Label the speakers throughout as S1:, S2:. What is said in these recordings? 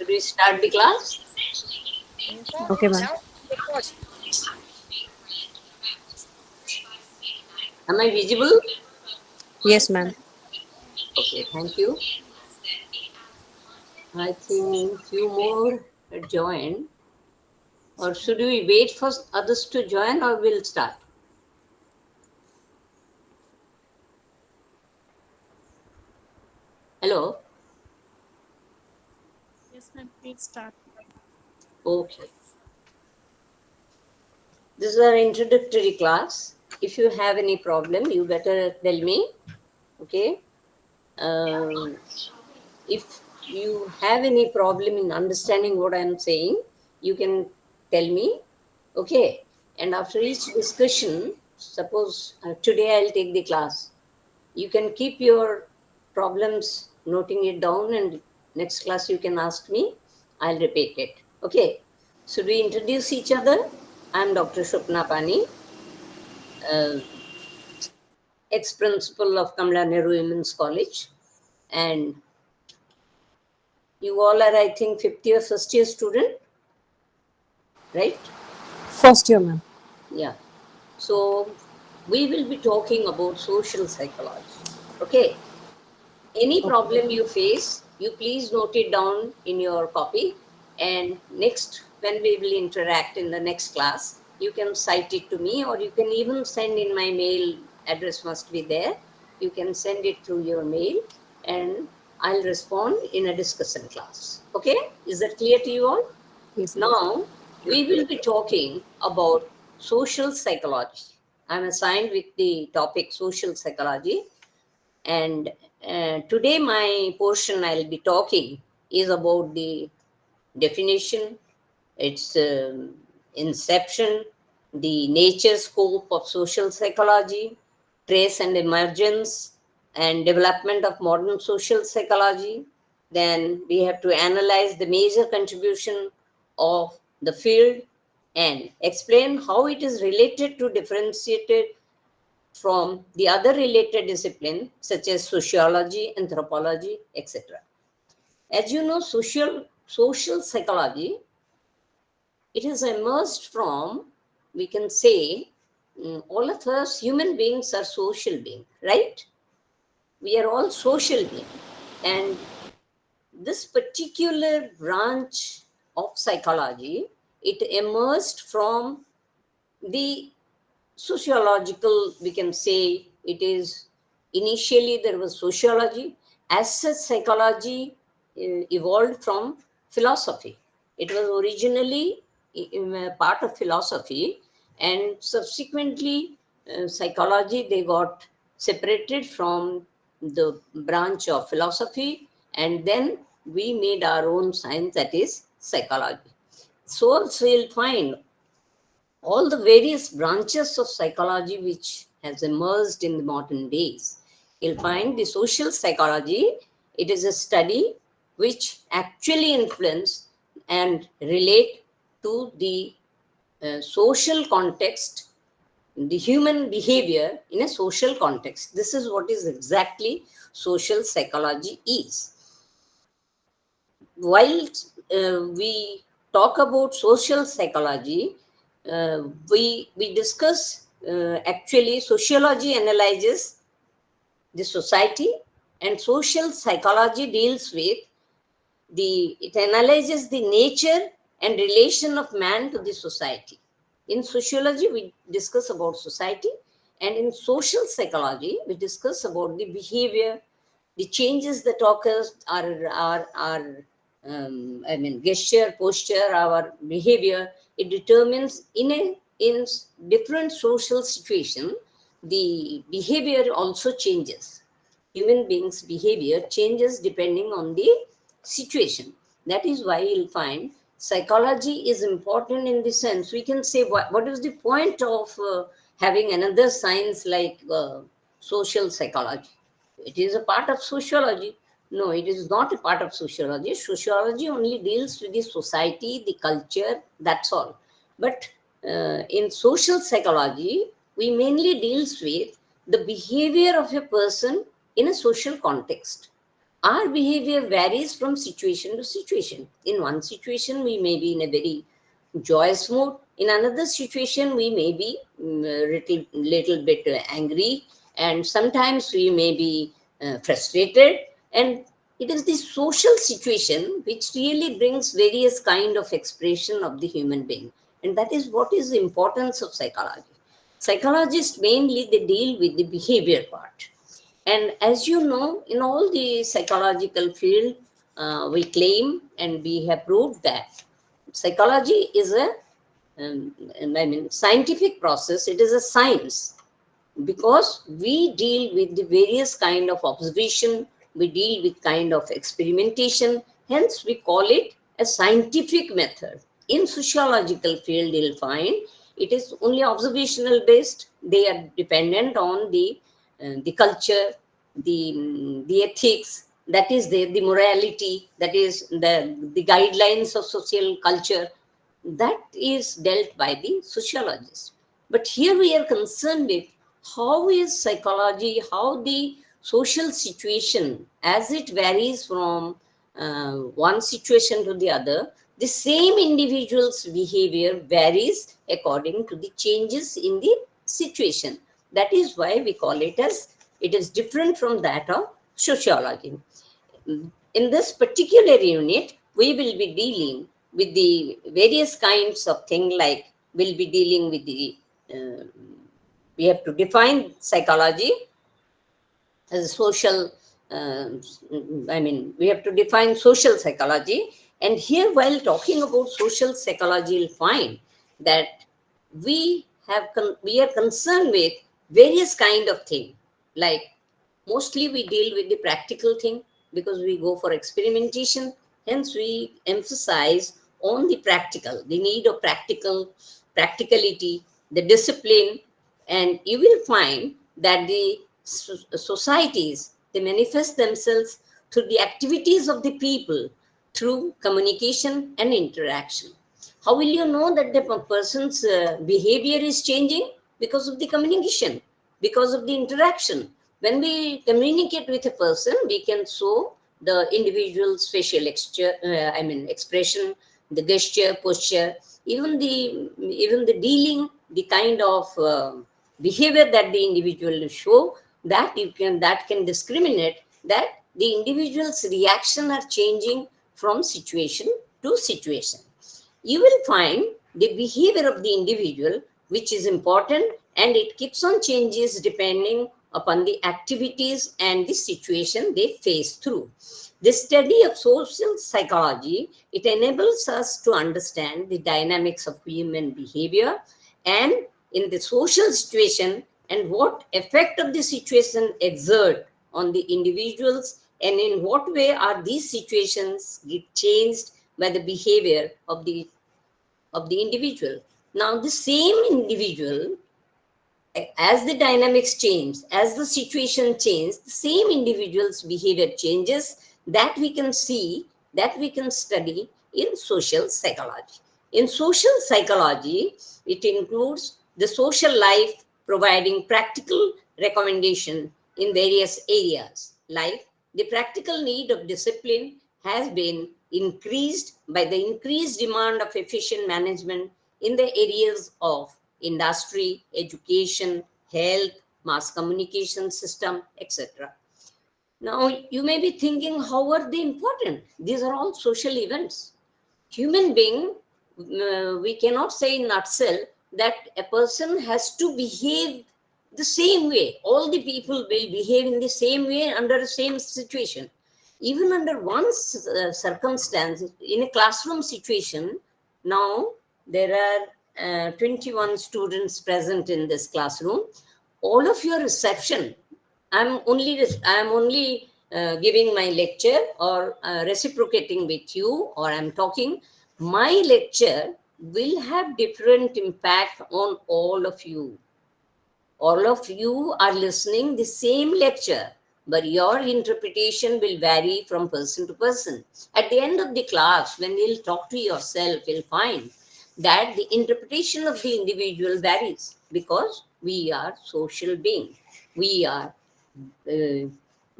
S1: Should we start the class?
S2: Okay, ma'am.
S1: Am I visible?
S2: Yes, ma'am.
S1: Okay, thank you. I think few more join. Or should we wait for others to join or we'll start? Hello?
S3: Yes, ma'am. Please start.
S1: Okay. This is our introductory class. If you have any problem, you better tell me. Okay? Um, if you have any problem in understanding what I'm saying, you can tell me. Okay? And after each discussion, suppose today I'll take the class. You can keep your problems, noting it down, and next class you can ask me. I'll repeat it. Okay? Should we introduce each other? I'm Dr. Shupna Pani, uh, ex-principal of Kamala Nehru Women's College. And you all are, I think, 50th year, first year student, right?
S2: First year, ma'am.
S1: Yeah. So we will be talking about social psychology. Okay. Any
S2: Okay.
S1: problem you face, you please note it down in your copy. And next, when we will interact in the next class, you can cite it to me, or you can even send in my mail address, must be there. You can send it through your mail, and I'll respond in a discussion class. Okay? Is that clear to you all?
S2: Yes, ma'am.
S1: Now, we will be talking about social psychology. I'm assigned with the topic social psychology, and today my portion I'll be talking is about the definition, its inception, the nature scope of social psychology, trace and emergence, and development of modern social psychology. Then we have to analyze the major contribution of the field and explain how it is related to differentiated from the other related disciplines such as sociology, anthropology, etc. As you know, social psychology, it has emerged from, we can say, all of us human beings are social beings, right? We are all social beings. And this particular branch of psychology, it emerged from the sociological, we can say it is, initially there was sociology. As such, psychology evolved from philosophy. It was originally a part of philosophy, and subsequently psychology, they got separated from the branch of philosophy, and then we made our own science, that is psychology. So also you'll find all the various branches of psychology which has emerged in the modern days. You'll find the social psychology, it is a study which actually influence and relate to the social context, the human behavior in a social context. This is what is exactly social psychology is. While we talk about social psychology, we discuss, actually sociology analyzes the society, and social psychology deals with it analyzes the nature and relation of man to the society. In sociology we discuss about society, and in social psychology we discuss about the behavior, the changes that occurs, I mean gesture, posture, our behavior. It determines in different social situation, the behavior also changes. Human beings behavior changes depending on the situation. That is why you'll find psychology is important. In the sense we can say, what is the point of having another science like social psychology? It is a part of sociology. No, it is not a part of sociology. Sociology only deals with the society, the culture, that's all. But in social psychology, we mainly deals with the behavior of a person in a social context. our behavior varies from situation to situation. In one situation, we may be in a very joyous mood. In another situation, we may be little bit angry, and sometimes we may be frustrated. And it is the social situation which really brings various kind of expression of the human being, and that is what is the importance of psychology. Psychologists mainly they deal with the behavior part, and as you know, in all the psychological field, we claim and we have proved that psychology is a scientific process. It is a science because we deal with the various kind of observation, we deal with kind of experimentation. Hence, we call it a scientific method. In sociological field, you'll find it is only observational based. They are dependent on the culture, the ethics that is there, the morality that is the guidelines of social culture that is dealt by the sociologist. But here we are concerned with how is psychology, how the social situation, as it varies from one situation to the other, the same individual's behavior varies according to the changes in the situation. That is why we call it as it is different from that of sociology. In this particular unit, we will be dealing with the various kinds of things, like we'll be dealing with the, we have to define psychology as a social, we have to define social psychology. And here, while talking about social psychology, you'll find that we are concerned with various kind of thing, like mostly we deal with the practical thing because we go for experimentation. Hence, we emphasize on the practical, the need of practicality, the discipline, and you will find that the societies they manifest themselves through the activities of the people through communication and interaction. How will you know that the person's behavior is changing? Because of the communication, because of the interaction. When we communicate with a person, we can show the individual's facial expression, the gesture, posture, even the dealing, the kind of behavior that the individual will show. That can discriminate that the individual's reaction are changing from situation to situation. You will find the behavior of the individual, which is important, and it keeps on changes depending upon the activities and the situation they face through. The study of social psychology, it enables us to understand the dynamics of human behavior and in the social situation, and what effect of the situation exert on the individuals, and in what way are these situations get changed by the behavior of the individual. Now, the same individual, as the dynamics change, as the situation changes, the same individual's behavior changes. That we can see, that we can study in social psychology. In social psychology, it includes the social life providing practical recommendation in various areas. Like the practical need of discipline has been increased by the increased demand of efficient management in the areas of industry, education, health, mass communication system, etc. Now, you may be thinking, how are they important? These are all social events. Human being, we cannot say in nutshell that a person has to behave the same way. All the people will behave in the same way under the same situation. Even under one circumstance, in a classroom situation, now there are 21 students present in this classroom. All of your reception, I'm only giving my lecture or reciprocating with you, or I'm talking. My lecture will have different impact on all of you. All of you are listening the same lecture, but your interpretation will vary from person to person. At the end of the class, when you'll talk to yourself, you'll find that the interpretation of the individual varies because we are social beings. We are,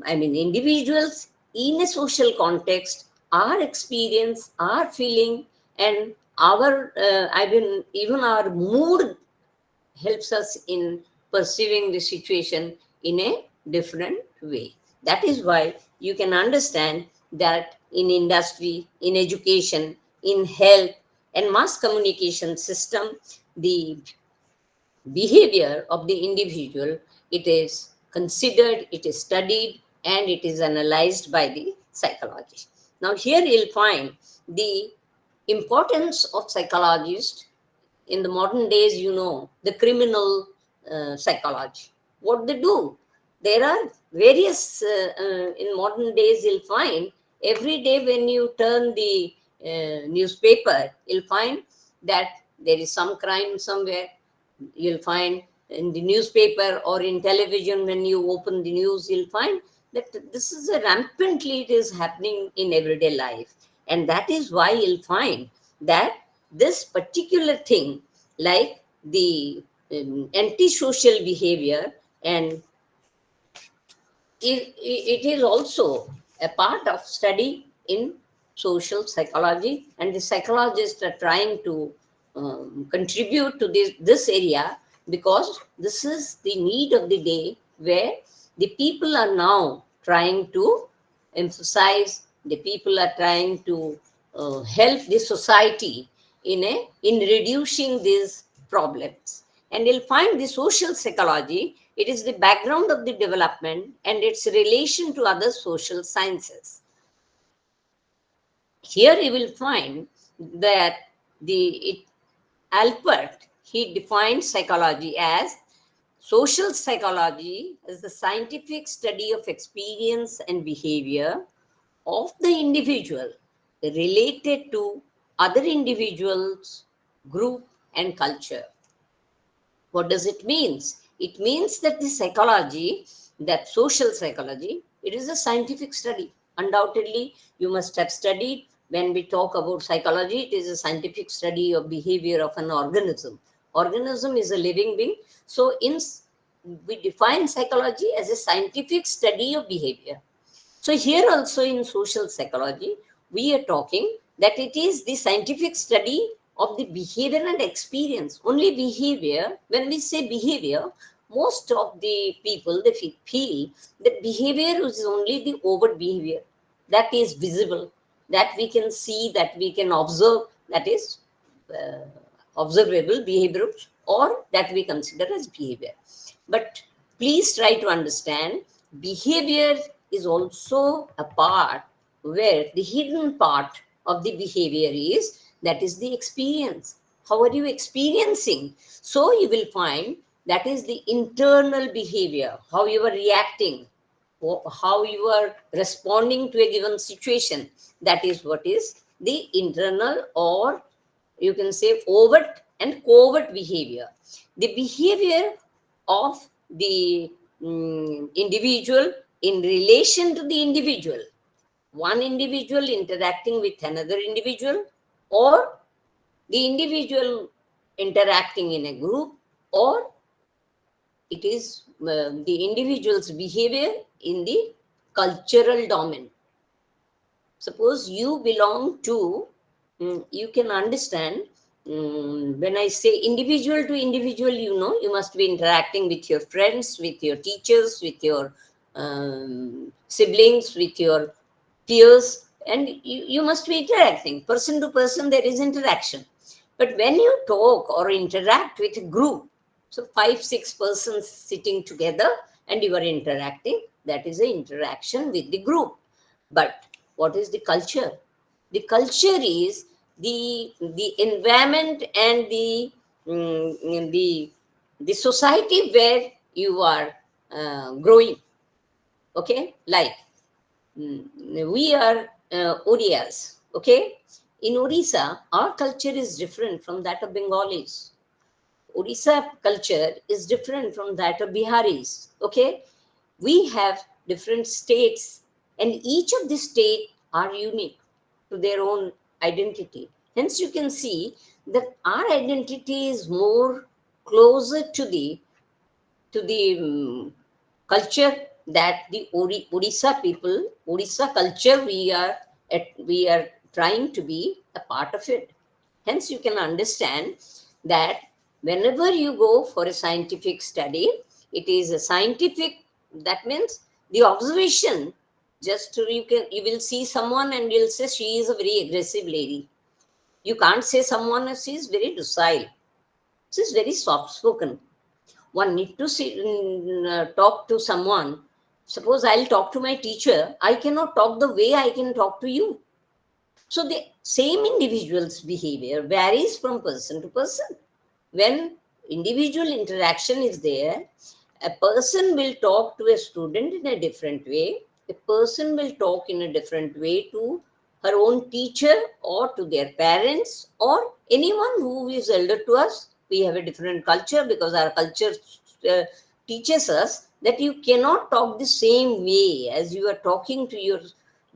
S1: individuals in a social context, our experience, our feeling, and our even our mood helps us in perceiving the situation in a different way. That is why you can understand that in industry, in education, in health and mass communication system, the behavior of the individual, it is considered, it is studied, and it is analyzed by the psychology. Now here you'll find the importance of psychologists in the modern days. The criminal psychology, what they do, there are various in modern days you'll find every day when you turn the newspaper, you'll find that there is some crime somewhere. You'll find in the newspaper or in television, when you open the news, you'll find that this is a rampantly it is happening in everyday life. And that is why you'll find that this particular thing, like the antisocial behavior, and it is also a part of study in social psychology, and the psychologists are trying to contribute to this area, because this is the need of the day, where the people are now trying to emphasize, the people are trying to help the society in reducing these problems. And you'll find the social psychology, it is the background of the development and its relation to other social sciences. Here you will find that Alpert, he defined psychology as social psychology as the scientific study of experience and behavior of the individual related to other individuals, group, and culture. What does it mean? It means that the psychology, that social psychology, it is a scientific study. Undoubtedly, you must have studied. When we talk about psychology, it is a scientific study of behavior of an organism. Organism is a living being. So we define psychology as a scientific study of behavior. So here also in social psychology, we are talking that it is the scientific study of the behavior and experience. Only behavior, when we say behavior, most of the people, they feel that behavior is only the overt behavior that is visible, that we can see, that we can observe, that is observable behavior, or that we consider as behavior. But please try to understand, behavior is also a part where the hidden part of the behavior is, that is the experience. How are you experiencing? So you will find that is the internal behavior, how you are reacting, how you are responding to a given situation. That is what is the internal, or you can say overt and covert behavior. The behavior of the individual in relation to the individual, one individual interacting with another individual, or the individual interacting in a group, or it is the individual's behavior in the cultural domain. Suppose you belong to, you can understand, when I say individual to individual, you must be interacting with your friends, with your teachers, with your siblings, with your peers, and you must be interacting. Person to person, there is interaction. But when you talk or interact with a group, so 5-6 persons sitting together and you are interacting, that is an interaction with the group. But what is the culture? The culture is the environment and the society where you are growing. Okay, like we are Odias. Okay, in Odisha, our culture is different from that of Bengalis. Odisha culture is different from that of Biharis. Okay, we have different states, and each of the state are unique to their own identity. Hence, you can see that our identity is more closer to the culture that the Odisha people, Odisha culture, we are trying to be a part of it. Hence, you can understand that whenever you go for a scientific study, it is a scientific. That means the observation. Just you will see someone and you'll say she is a very aggressive lady. You can't say someone she is very docile. She is very soft spoken. One need to talk to someone. Suppose I'll talk to my teacher, I cannot talk the way I can talk to you. So the same individual's behavior varies from person to person. When individual interaction is there, a person will talk to a student in a different way. A person will talk in a different way to her own teacher or to their parents or anyone who is elder to us. We have a different culture because our culture uh, teaches us that you cannot talk the same way as you are talking to your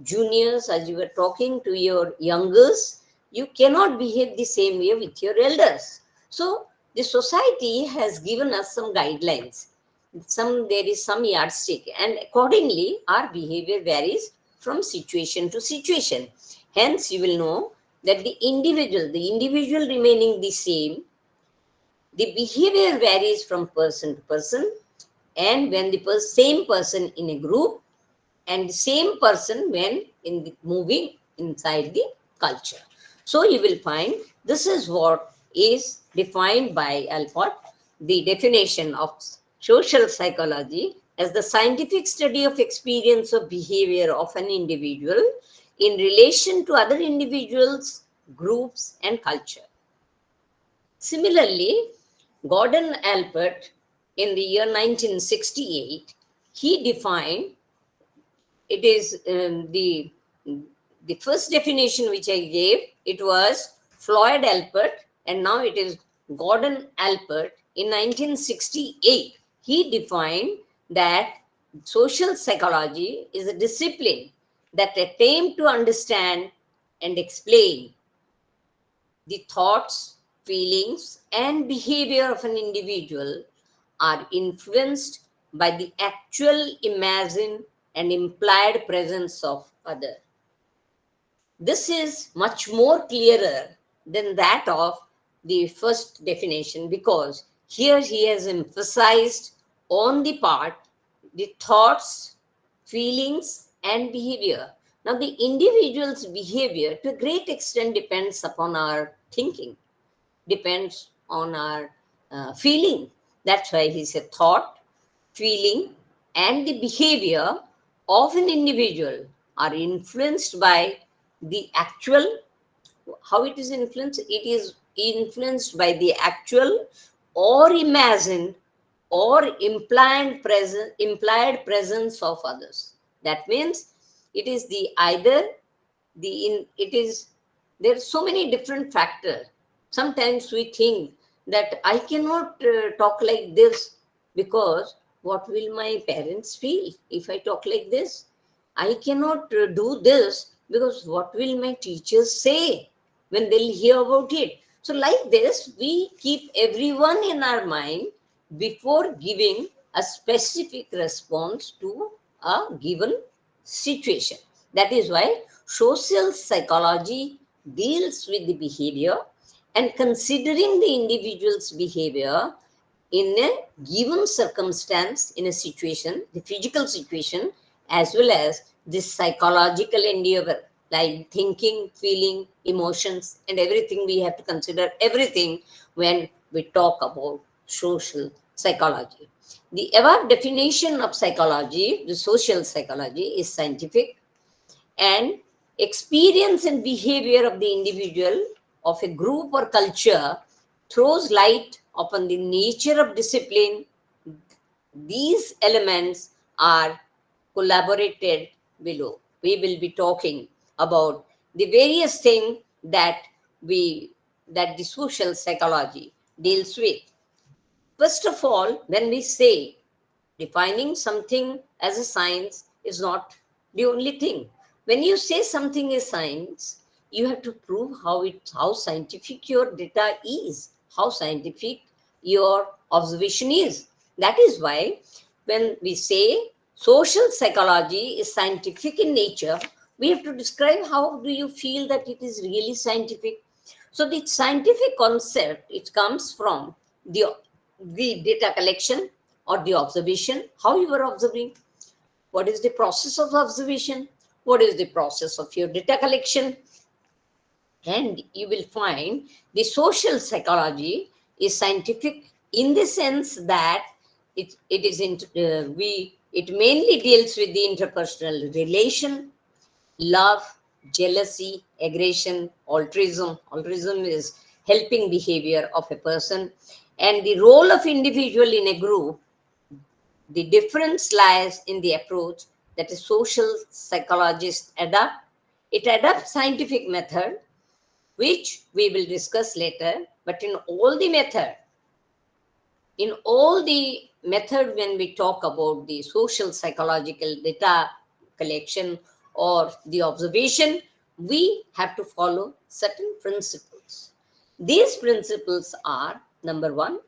S1: juniors, as you are talking to your youngers. You cannot behave the same way with your elders. So the society has given us some guidelines. There is some yardstick, and accordingly, our behavior varies from situation to situation. Hence, you will know that the individual remaining the same, the behavior varies from person to person, and when the same person in a group, and the same person when in the moving inside the culture. So you will find this is what is defined by Alport, the definition of social psychology as the scientific study of experience of behavior of an individual in relation to other individuals, groups, and culture. Similarly, Gordon Alport in the year 1968, he defined it is the first definition which I gave. It was Floyd Alport, and now it is Gordon Alport. In 1968, he defined that social psychology is a discipline that attempt to understand and explain the thoughts, feelings, and behavior of an individual are influenced by the actual, imagined, and implied presence of other. This is much more clearer than that of the first definition because here he has emphasized on the part the thoughts, feelings, and behavior. Now, the individual's behavior to a great extent depends upon our thinking, depends on our feeling. That's why he said thought, feeling, and the behavior of an individual are influenced by the actual. How it is influenced? It is influenced by the actual or imagined or implied presence of others. That means it is the either the in it is there are so many different factors. Sometimes we think that I cannot talk like this because what will my parents feel if I talk like this? I cannot do this because what will my teachers say when they'll hear about it? So, like this, we keep everyone in our mind before giving a specific response to a given situation. That is why social psychology deals with the behavior and considering the individual's behavior in a given circumstance, in a situation, the physical situation, as well as the psychological endeavor, like thinking, feeling, emotions, and everything. We have to consider everything when we talk about social psychology. The above definition of psychology, the social psychology, is scientific and experience and behavior of the individual, of a group or culture throws light upon the nature of discipline. These elements are collaborated below. We will be talking about the various things that the social psychology deals with. First of all, when we say defining something as a science is not the only thing. When you say something is science, you have to prove how scientific your data is, how scientific your observation is. That is why when we say social psychology is scientific in nature. We have to describe how do you feel that it is really scientific. So the scientific concept, it comes from the data collection or the observation, how you are observing, what is the process of observation, what is the process of your data collection. And you will find the social psychology is scientific in the sense that it mainly deals with the interpersonal relation, love, jealousy, aggression, altruism. Altruism is helping behavior of a person, and the role of individual in a group. The difference lies in the approach that a social psychologist adopt. It adopts scientific method, which we will discuss later. But in all the method, when we talk about the social psychological data collection or the observation, we have to follow certain principles. These principles are: number one,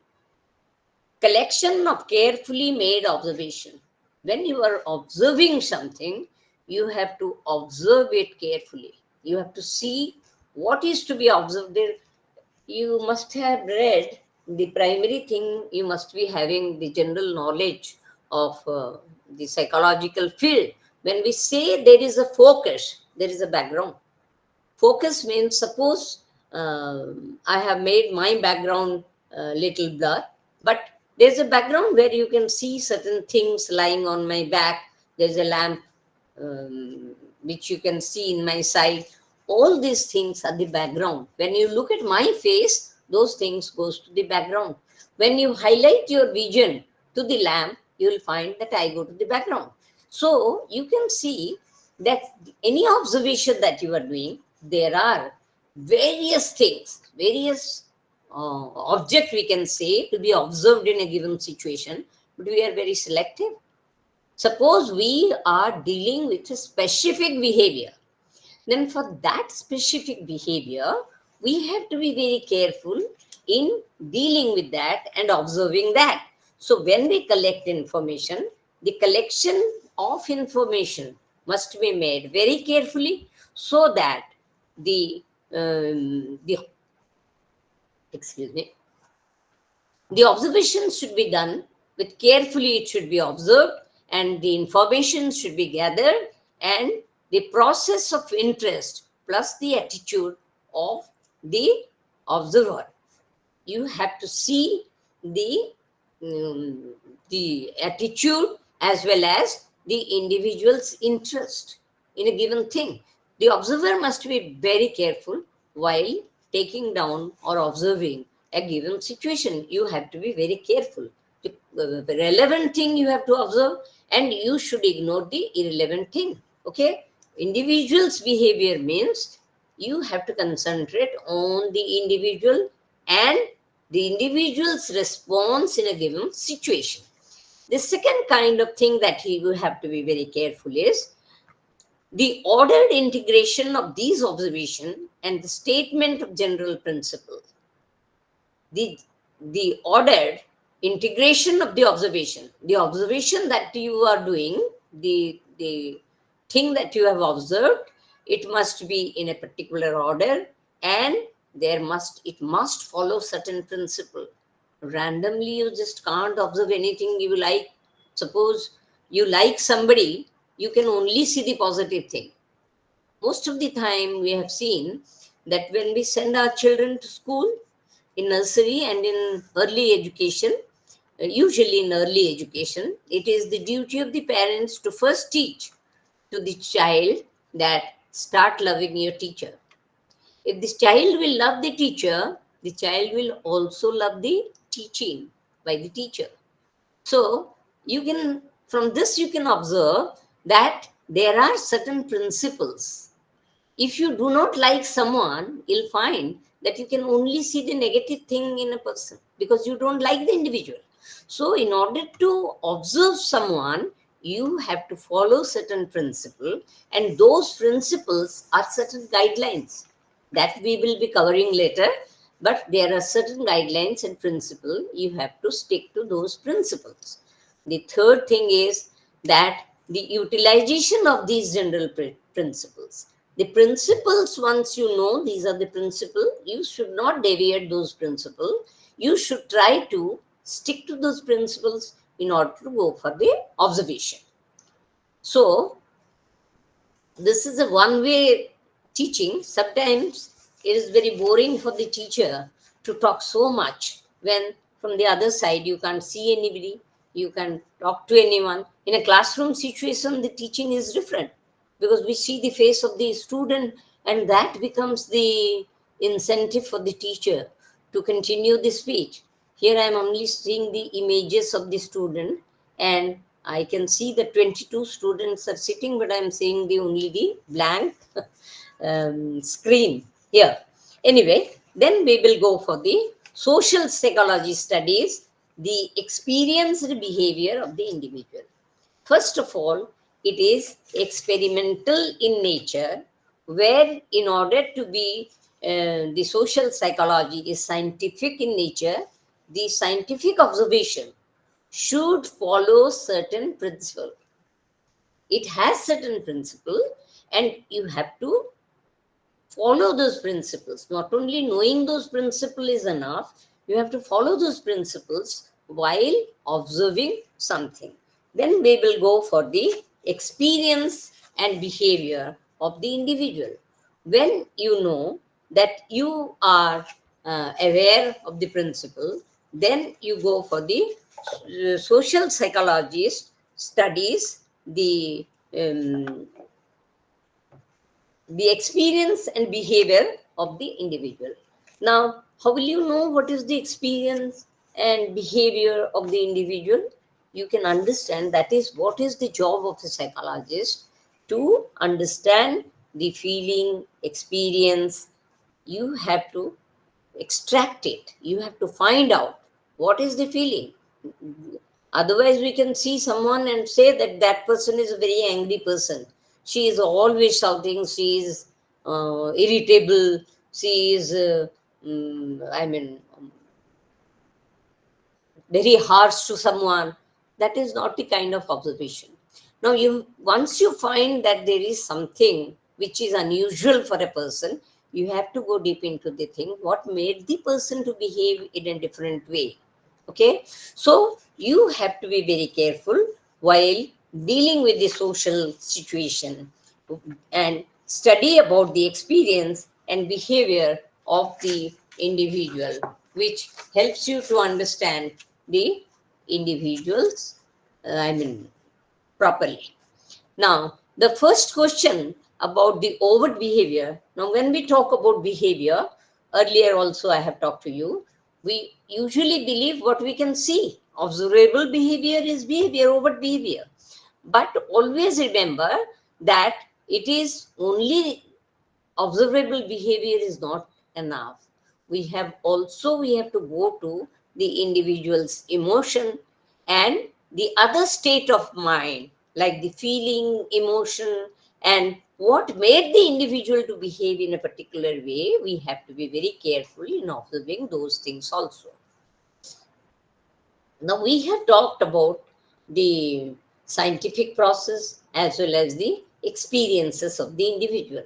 S1: collection of carefully made observation. When you are observing something, you have to observe it carefully. You have to see what is to be observed there. You must have read the primary thing, you must be having the general knowledge of the psychological field. When we say there is a focus, there is a background. Focus means, suppose I have made my background little blur, but there's a background where you can see certain things lying on my back. There's a lamp which you can see in my side. All these things are the background. When you look at my face, those things goes to the background. When you highlight your vision to the lamp, you will find that I go to the background. So you can see that any observation that you are doing, there are various things, various object, we can say, to be observed in a given situation, but we are very selective. Suppose we are dealing with a specific behavior, then for that specific behavior, we have to be very careful in dealing with that and observing that. So when we collect information, the collection of information must be made very carefully, so that the excuse me, the observation should be done with carefully, it should be observed, and the information should be gathered, and the process of interest plus the attitude of the observer. You have to see the attitude as well as the individual's interest in a given thing. The observer must be very careful while taking down or observing a given situation. You have to be very careful. The relevant thing you have to observe, and you should ignore the irrelevant thing. Okay? Individual's behavior means you have to concentrate on the individual and the individual's response in a given situation. The second kind of thing that he will have to be very careful is the ordered integration of these observations and the statement of general principles. The ordered integration of the observation that you are doing, the thing that you have observed, it must be in a particular order, and it must follow certain principle. Randomly you just can't observe anything you like. Suppose you like somebody, you can only see the positive thing. Most of the time we have seen that when we send our children to school, in nursery and in early education, usually in early education, it is the duty of the parents to first teach to the child that start loving your teacher. If this child will love the teacher, the child will also love the teaching by the teacher. So you can, from this you can observe that there are certain principles. If you do not like someone, you'll find that you can only see the negative thing in a person because you don't like the individual. So in order to observe someone, you have to follow certain principle, and those principles are certain guidelines that we will be covering later. But there are certain guidelines and principle, you have to stick to those principles. The third thing is that the utilization of these general principles, the principles, once you know these are the principles, you should not deviate those principles. You should try to stick to those principles in order to go for the observation. So this is a one way teaching. Sometimes it is very boring for the teacher to talk so much when from the other side you can't see anybody, you can talk to anyone. In a classroom situation, the teaching is different because we see the face of the student, and that becomes the incentive for the teacher to continue the speech. Here I am only seeing the images of the student, and I can see the 22 students are sitting, but I'm seeing the only the blank screen here. Anyway, then we will go for the social psychology studies, the experienced behavior of the individual. First of all, it is experimental in nature, where in order to be the social psychology is scientific in nature, the scientific observation should follow certain principle. It has certain principle, and you have to follow those principles. Not only knowing those principles is enough, you have to follow those principles while observing something. Then we will go for the experience and behavior of the individual. When you know that you are aware of the principle, then you go for the social psychologist studies um, the experience and behavior of the individual. Now, how will you know what is the experience and behavior of the individual? You can understand that is what is the job of a psychologist, to understand the feeling, experience. You have to extract it, you have to find out what is the feeling. Otherwise, we can see someone and say that that person is a very angry person. She is always shouting. She is irritable. She is, very harsh to someone. That is not the kind of observation. Now, you once you find that there is something which is unusual for a person, you have to go deep into the thing. What made the person to behave in a different way? Okay, so you have to be very careful while dealing with the social situation and study about the experience and behavior of the individual, which helps you to understand the individuals, properly. Now, the first question about the overt behavior. Now, when we talk about behavior, earlier also I have talked to you, we usually believe what we can see. Observable behavior is behavior, overt behavior. But always remember that it is only observable behavior is not enough. We have to go to the individual's emotion and the other state of mind, like the feeling, emotion, and what made the individual to behave in a particular way. We have to be very careful in observing those things also. Now, we have talked about the scientific process as well as the experiences of the individual.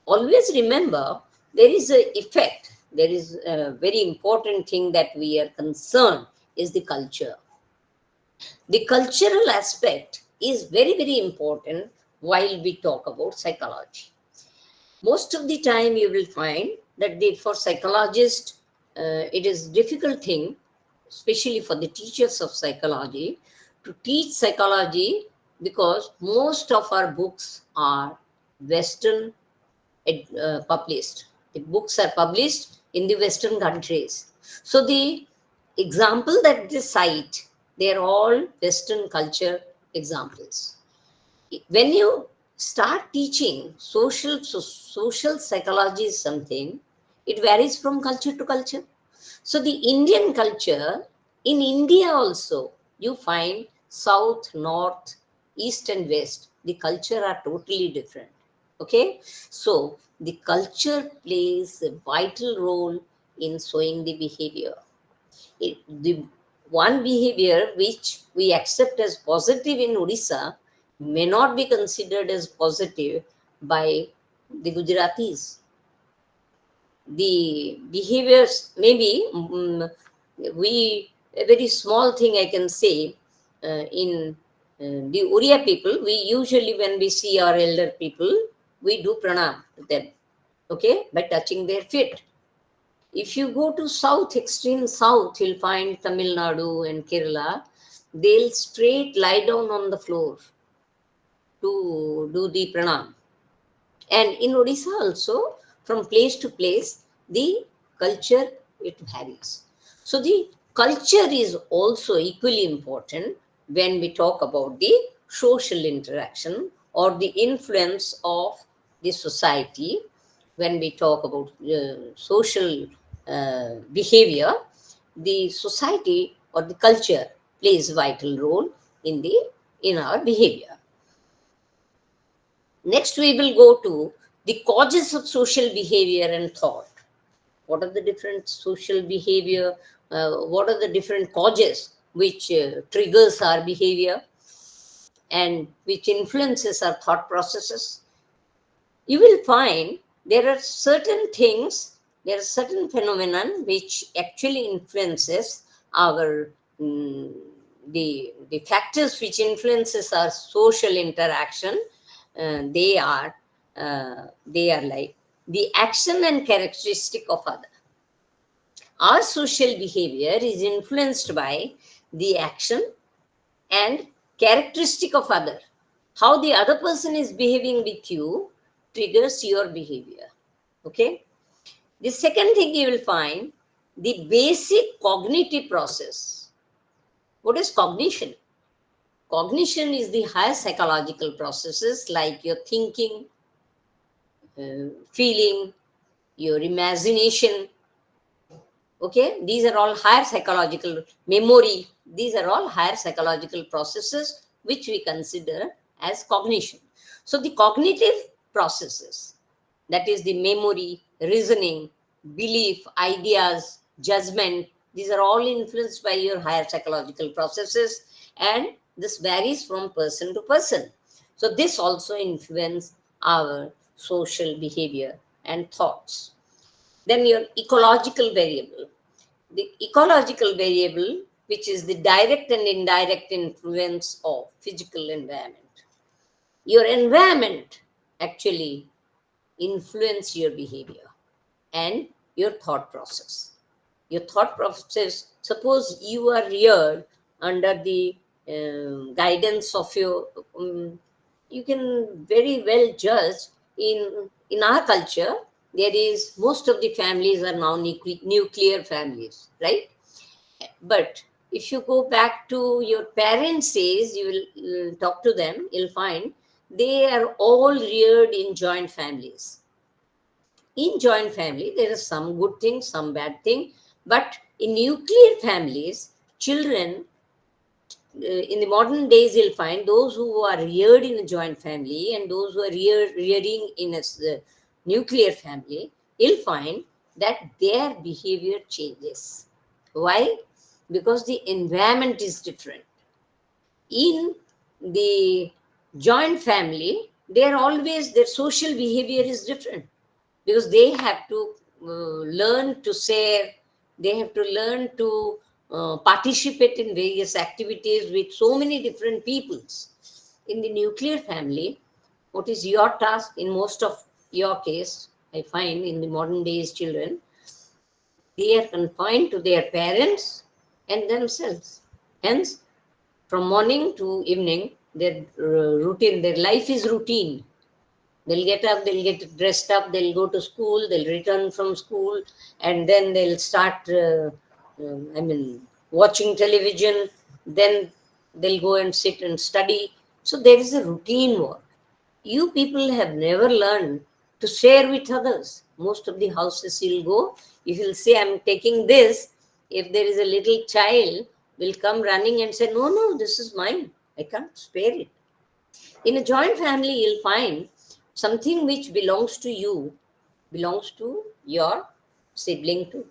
S1: Always remember, there is a effect, there is a very important thing that we are concerned is the culture. The cultural aspect is very, very important while we talk about psychology. Most of the time you will find that for psychologists, it is difficult thing, especially for the teachers of psychology, to teach psychology, because most of our books are Western published. The books are published in the Western countries. So the example that they cite, they are all Western culture examples. When you start teaching social psychology is something, it varies from culture to culture. So the Indian culture, in India also, you find south, north, east and west, the culture are totally different. Okay, so the culture plays a vital role in showing the behavior. The one behavior which we accept as positive in Odisha may not be considered as positive by the Gujaratis. The behaviors maybe we a very small thing I can say in the Oriya people, we usually when we see our elder people, we do pranam to them, okay, by touching their feet. If you go to south, extreme south, you'll find Tamil Nadu and Kerala, they'll straight lie down on the floor to do the pranam. And in Odisha also, from place to place, the culture, it varies. So the culture is also equally important when we talk about the social interaction or the influence of the society. When we talk about social behavior, the society or the culture plays a vital role in our behavior. Next, we will go to the causes of social behavior and thought. What are the different social behavior? What are the different causes which triggers our behavior and which influences our thought processes? You will find there are certain things, there are certain phenomenon which actually influences our the factors which influences our social interaction. They are like the action and characteristic of other. Our social behavior is influenced by the action and characteristic of other. How the other person is behaving with you triggers your behavior. Okay. The second thing you will find, the basic cognitive process. What is cognition? Cognition is the higher psychological processes like your thinking, feeling, your imagination. Okay, these are all higher psychological memory. These are all higher psychological processes which we consider as cognition. So the cognitive processes, that is the memory, reasoning, belief, ideas, judgment, these are all influenced by your higher psychological processes, and this varies from person to person. So this also influences our social behavior and thoughts. Then your ecological variable. The ecological variable, which is the direct and indirect influence of physical environment. Your environment actually influence your behavior and your thought process. Your thought process, suppose you are reared under the guidance of your, you can very well judge in our culture, there is most of the families are now nuclear families, right? But if you go back to your parents' age, you will talk to them, you'll find they are all reared in joint families. In joint family, there are some good things, some bad things, but in nuclear families, children in the modern days, you'll find those who are reared in a joint family and those who are rearing in a nuclear family, you'll find that their behavior changes. Why? Because the environment is different. In the joint family, they're always, their social behavior is different because they have to learn to share, they have to learn to participate in various activities with so many different peoples. In the nuclear family, what is your task in most of your case, I find in the modern days children, they are confined to their parents and themselves. Hence, from morning to evening, their routine, their life is routine. They'll get up, they'll get dressed up, they'll go to school, they'll return from school, and then they'll start, watching television. Then they'll go and sit and study. So there is a routine work. You people have never learned to share with others. Most of the houses you'll go, if you'll say, I'm taking this, if there is a little child, will come running and say, no, no, this is mine. I can't spare it. In a joint family, you'll find something which belongs to you belongs to your sibling too.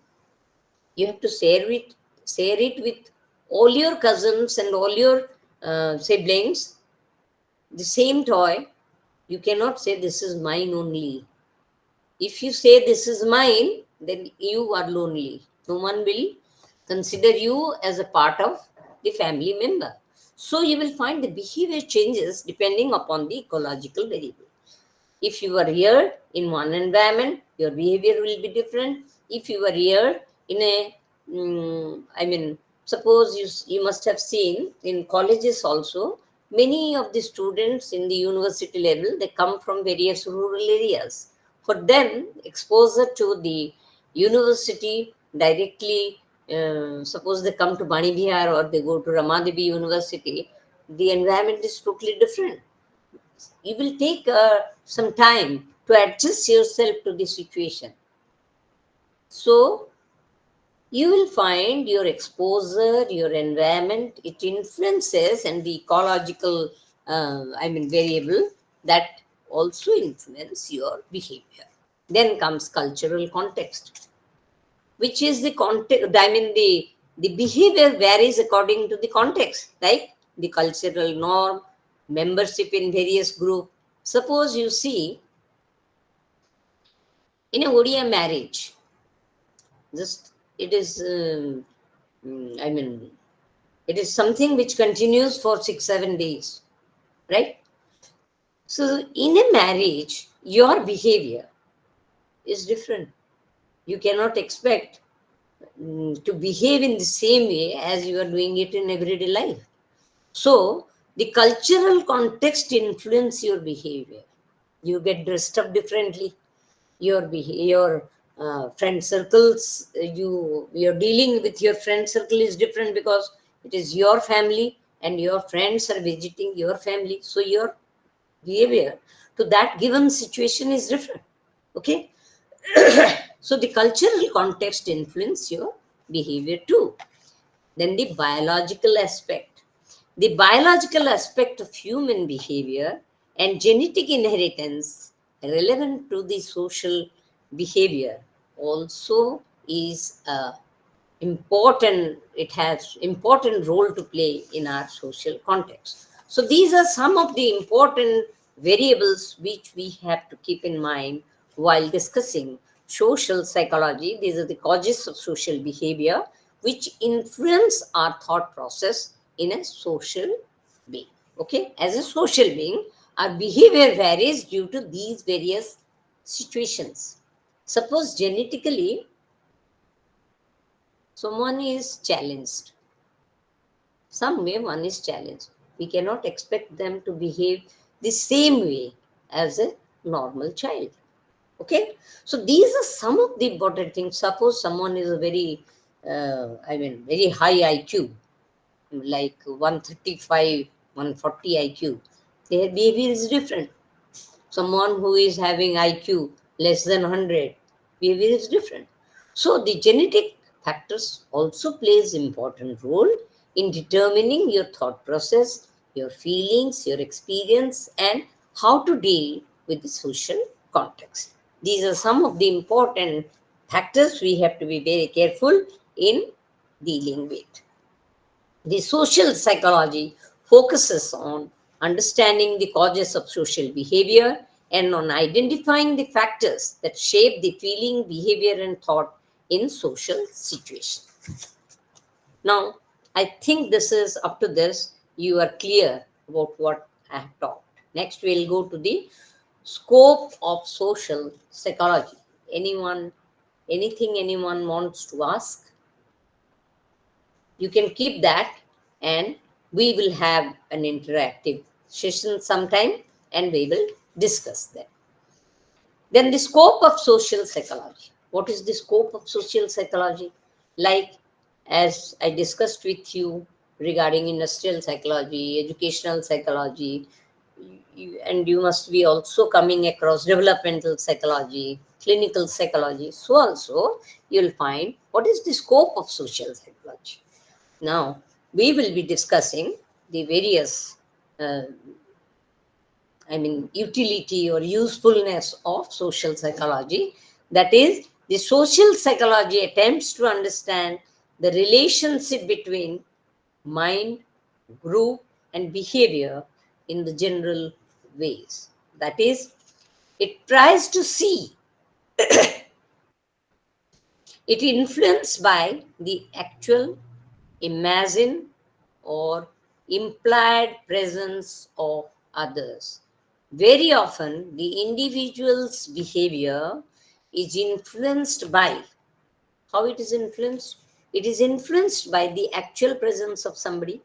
S1: You have to share it with all your cousins and all your siblings the same toy, you cannot say this is mine only. If you say this is mine, then you are lonely. No one will consider you as a part of the family member. So you will find the behavior changes depending upon the ecological variable. If you are reared in one environment, your behavior will be different. If you are reared in a, suppose you must have seen in colleges also, many of the students in the university level, they come from various rural areas. For them, exposure to the university directly, suppose they come to Bani Bihar or they go to Ramadevi University, the environment is totally different. You will take some time to adjust yourself to the situation. So you will find your exposure, your environment, it influences, and the ecological, variable that also influence your behavior. Then comes cultural context, which is the context. The behavior varies according to the context, like the cultural norm, membership in various group. Suppose you see in a Odia marriage, just it is, it is something which continues for 6 7 days, right? So in a marriage, your behavior is different. You cannot expect to behave in the same way as you are doing it in everyday life. So the cultural context influence your behavior. You get dressed up differently. Your friend circles, you're dealing with your friend circle is different because it is your family and your friends are visiting your family. So your behavior to that given situation is different. Okay. So the cultural context influence your behavior too. Then the biological aspect. The biological aspect of human behavior and genetic inheritance relevant to the social behavior also is important. It has important role to play in our social context. So these are some of the important variables which we have to keep in mind while discussing social psychology. These are the causes of social behavior which influence our thought process in a social being. Okay, as a social being, our behavior varies due to these various situations. Suppose genetically someone is challenged, some way one is challenged, we cannot expect them to behave the same way as a normal child. Okay, so these are some of the important things. Suppose someone is a very very high IQ, like 135 140 IQ, their behavior is different. Someone who is having IQ less than 100, behavior is different. So the genetic factors also plays important role in determining your thought process, your feelings, your experience, and how to deal with the social context. These are some of the important factors we have to be very careful in dealing with. The social psychology focuses on understanding the causes of social behavior and on identifying the factors that shape the feeling, behavior, and thought in social situations. Now, I think this is up to this. You are clear about what I have talked. Next, we'll go to the scope of social psychology. Anything anyone wants to ask? You can keep that, and we will have an interactive session sometime and we will discuss that. Then the scope of social psychology. What is the scope of social psychology? Like, as I discussed with you regarding industrial psychology, educational psychology, and you must be also coming across developmental psychology, clinical psychology. So also you'll find what is the scope of social psychology. Now, we will be discussing the various, utility or usefulness of social psychology. That is, the social psychology attempts to understand the relationship between mind, group, and behavior in the general ways. That is, it tries to see it influenced by the actual, imagined, or implied presence of others. Very often, the individual's behavior is influenced by how it is influenced. It is influenced by the actual presence of somebody.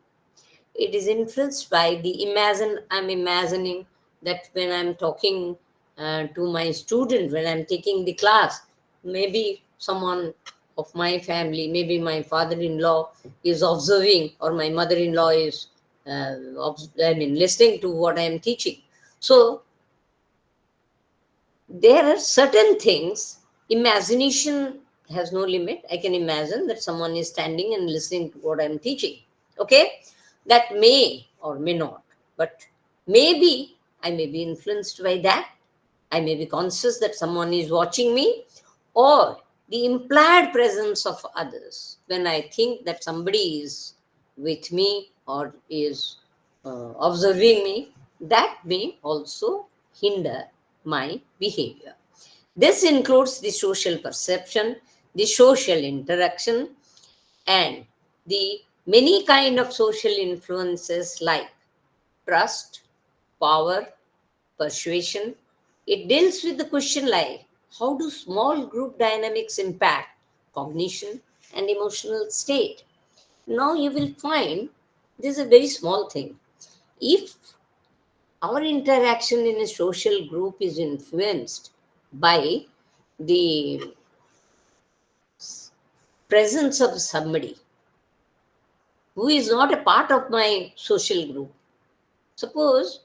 S1: It is influenced by the imagine. I'm imagining that when I'm talking to my student, when I'm taking the class, maybe someone of my family, maybe my father-in-law is observing, or my mother-in-law is listening to what I am teaching. So there are certain things, imagination has no limit. I can imagine that someone is standing and listening to what I'm teaching. Okay, that may or may not, but maybe I may be influenced by that. I may be conscious that someone is watching me, or the implied presence of others. When I think that somebody is with me or is observing me, that may also hinder my behavior. This includes the social perception, the social interaction, and the many kind of social influences like trust, power, persuasion. It deals with the question like how do small group dynamics impact cognition and emotional state? Now you will find this is a very small thing. If our interaction in a social group is influenced by the presence of somebody who is not a part of my social group. Suppose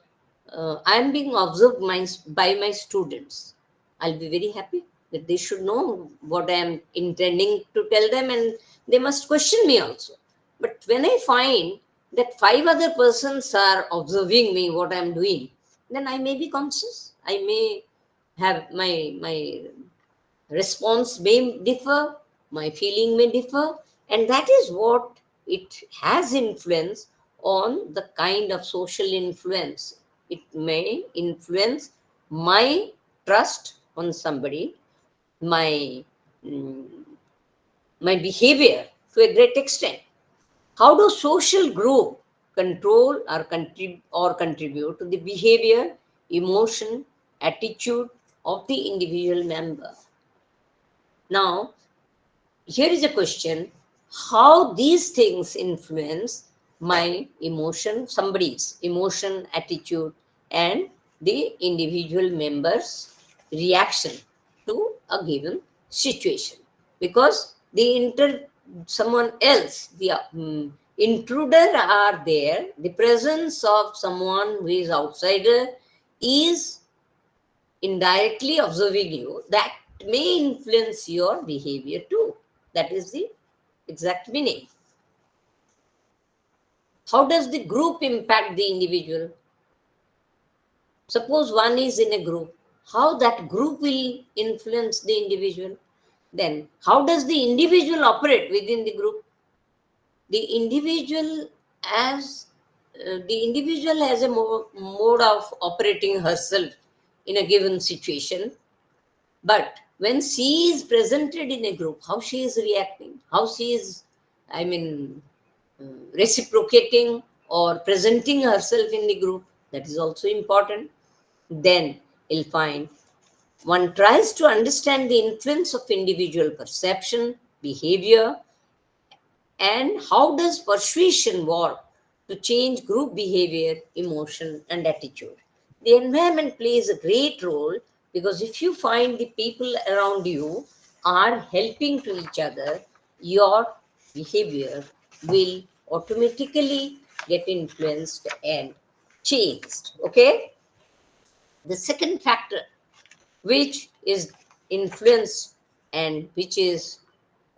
S1: I am being observed by my students. I'll be very happy that they should know what I am intending to tell them, and they must question me also. But when I find that five other persons are observing me, what I am doing, then I may be conscious. I may have my response may differ, my feeling may differ, and that is what it has influence on the kind of social influence. It may influence my trust on somebody, my mm, my behavior to a great extent. How do social group control or contribute to the behavior, emotion, attitude of the individual member? Now, here is a question: how these things influence my emotion, somebody's emotion, attitude, and the individual member's reaction to a given situation? Because someone else, the intruder are there, the presence of someone who is outsider is indirectly observing you, that may influence your behavior too. That is the exact meaning. How does the group impact the individual? Suppose one is in a group, how that group will influence the individual? Then, how does the individual operate within the group? The individual as the individual has a mode of operating herself in a given situation. But when she is presented in a group, how she is reacting, how she is, I mean, reciprocating or presenting herself in the group, that is also important. Then you'll find one tries to understand the influence of individual perception, behavior, and how does persuasion work to change group behavior, emotion, and attitude. The environment plays a great role because if you find the people around you are helping to each other, your behavior will automatically get influenced and changed. Okay? The second factor, which is influence and which is,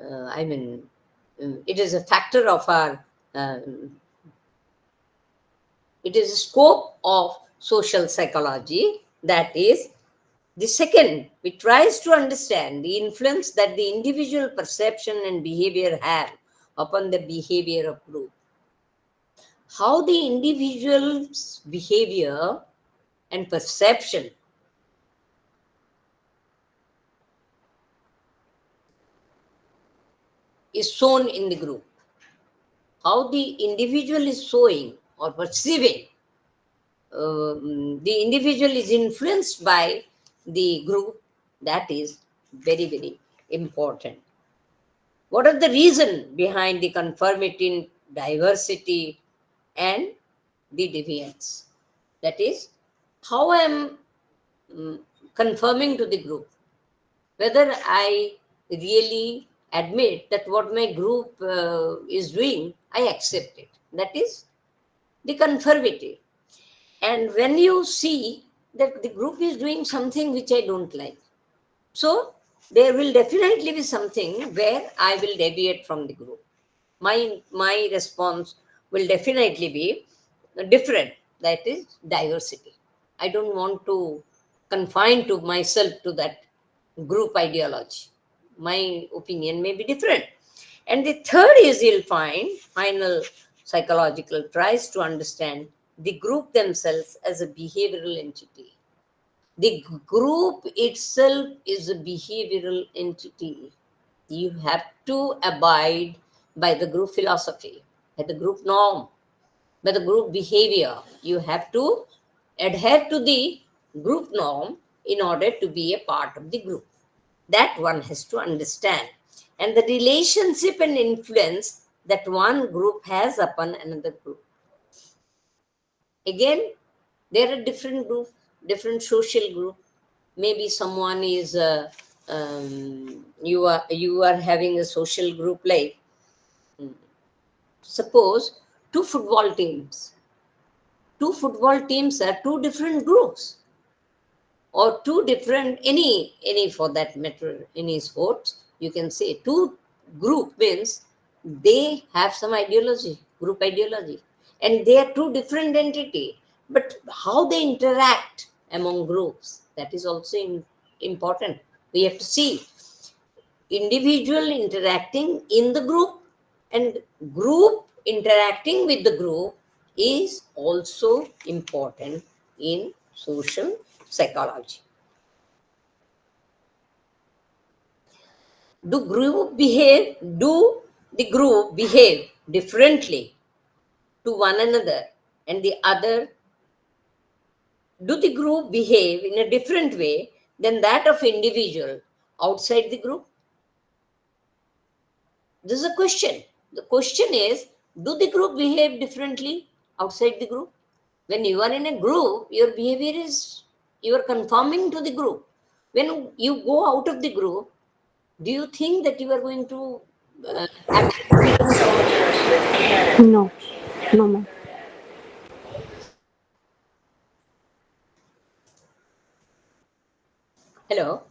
S1: it is a factor of our, uh, it is a scope of social psychology. That is the second, which tries to understand the influence that the individual perception and behavior have upon the behavior of group. how the individual's behavior and perception is shown in the group. How the individual is showing or perceiving, the individual is influenced by the group, that is very, very important. What are the reason behind the conformity, diversity, and the deviance? That is, how I am conforming to the group. Whether I really admit that what my group is doing, I accept it. That is the conformity. And when you see that the group is doing something which I don't like, so there will definitely be something where I will deviate from the group. My response will definitely be different. That is diversity. I don't want to confine to myself to that group ideology. My opinion may be different. And the third is, you'll find final psychological tries to understand the group themselves as a behavioral entity. The group itself is a behavioral entity. You have to abide by the group philosophy, by the group norm, by the group behavior. You have to adhere to the group norm in order to be a part of the group. That one has to understand. And the relationship and influence that one group has upon another group. Again, there are different groups, different social group. Maybe someone is you are having a social group like, suppose, two football teams are two different groups, or two different, any for that matter, any sports, you can say two group means they have some ideology, group ideology, and they are two different entity, but how they interact among groups, that is also important. We have to see individual interacting in the group and group interacting with the group is also important in social psychology. Do the group behave differently to one another, and the other, do the group behave in a different way than that of individual outside the group? This is a question. The question is, do the group behave differently outside the group? When you are in a group, your behavior is, you are conforming to the group. When you go out of the group, do you think that you are going to act differently?
S2: No. No, ma'am.
S1: Hello?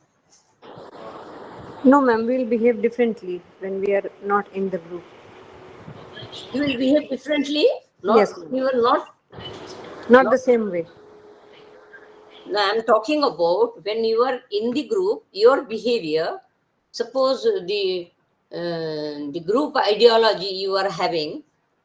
S2: No, ma'am. We'll behave differently when we are not in the group.
S1: You will behave differently?
S2: Yes,
S1: Not,
S2: ma'am.
S1: you will not,
S2: Not
S1: not.
S2: the same way.
S1: I'm talking about when you are in the group, your behavior. Suppose the group ideology you are having.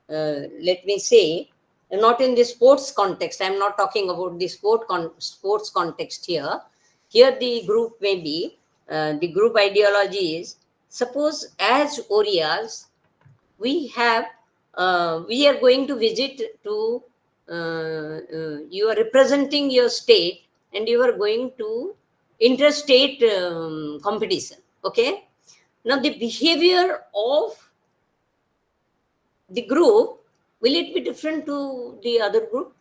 S1: Let me say, not in the sports context. I'm not talking about the sports context here. Here the group may be, the group ideology is, suppose as Orias we are going to visit to, you are representing your state and you are going to interstate competition. Okay, now the behavior of the group, will it be different to the other group?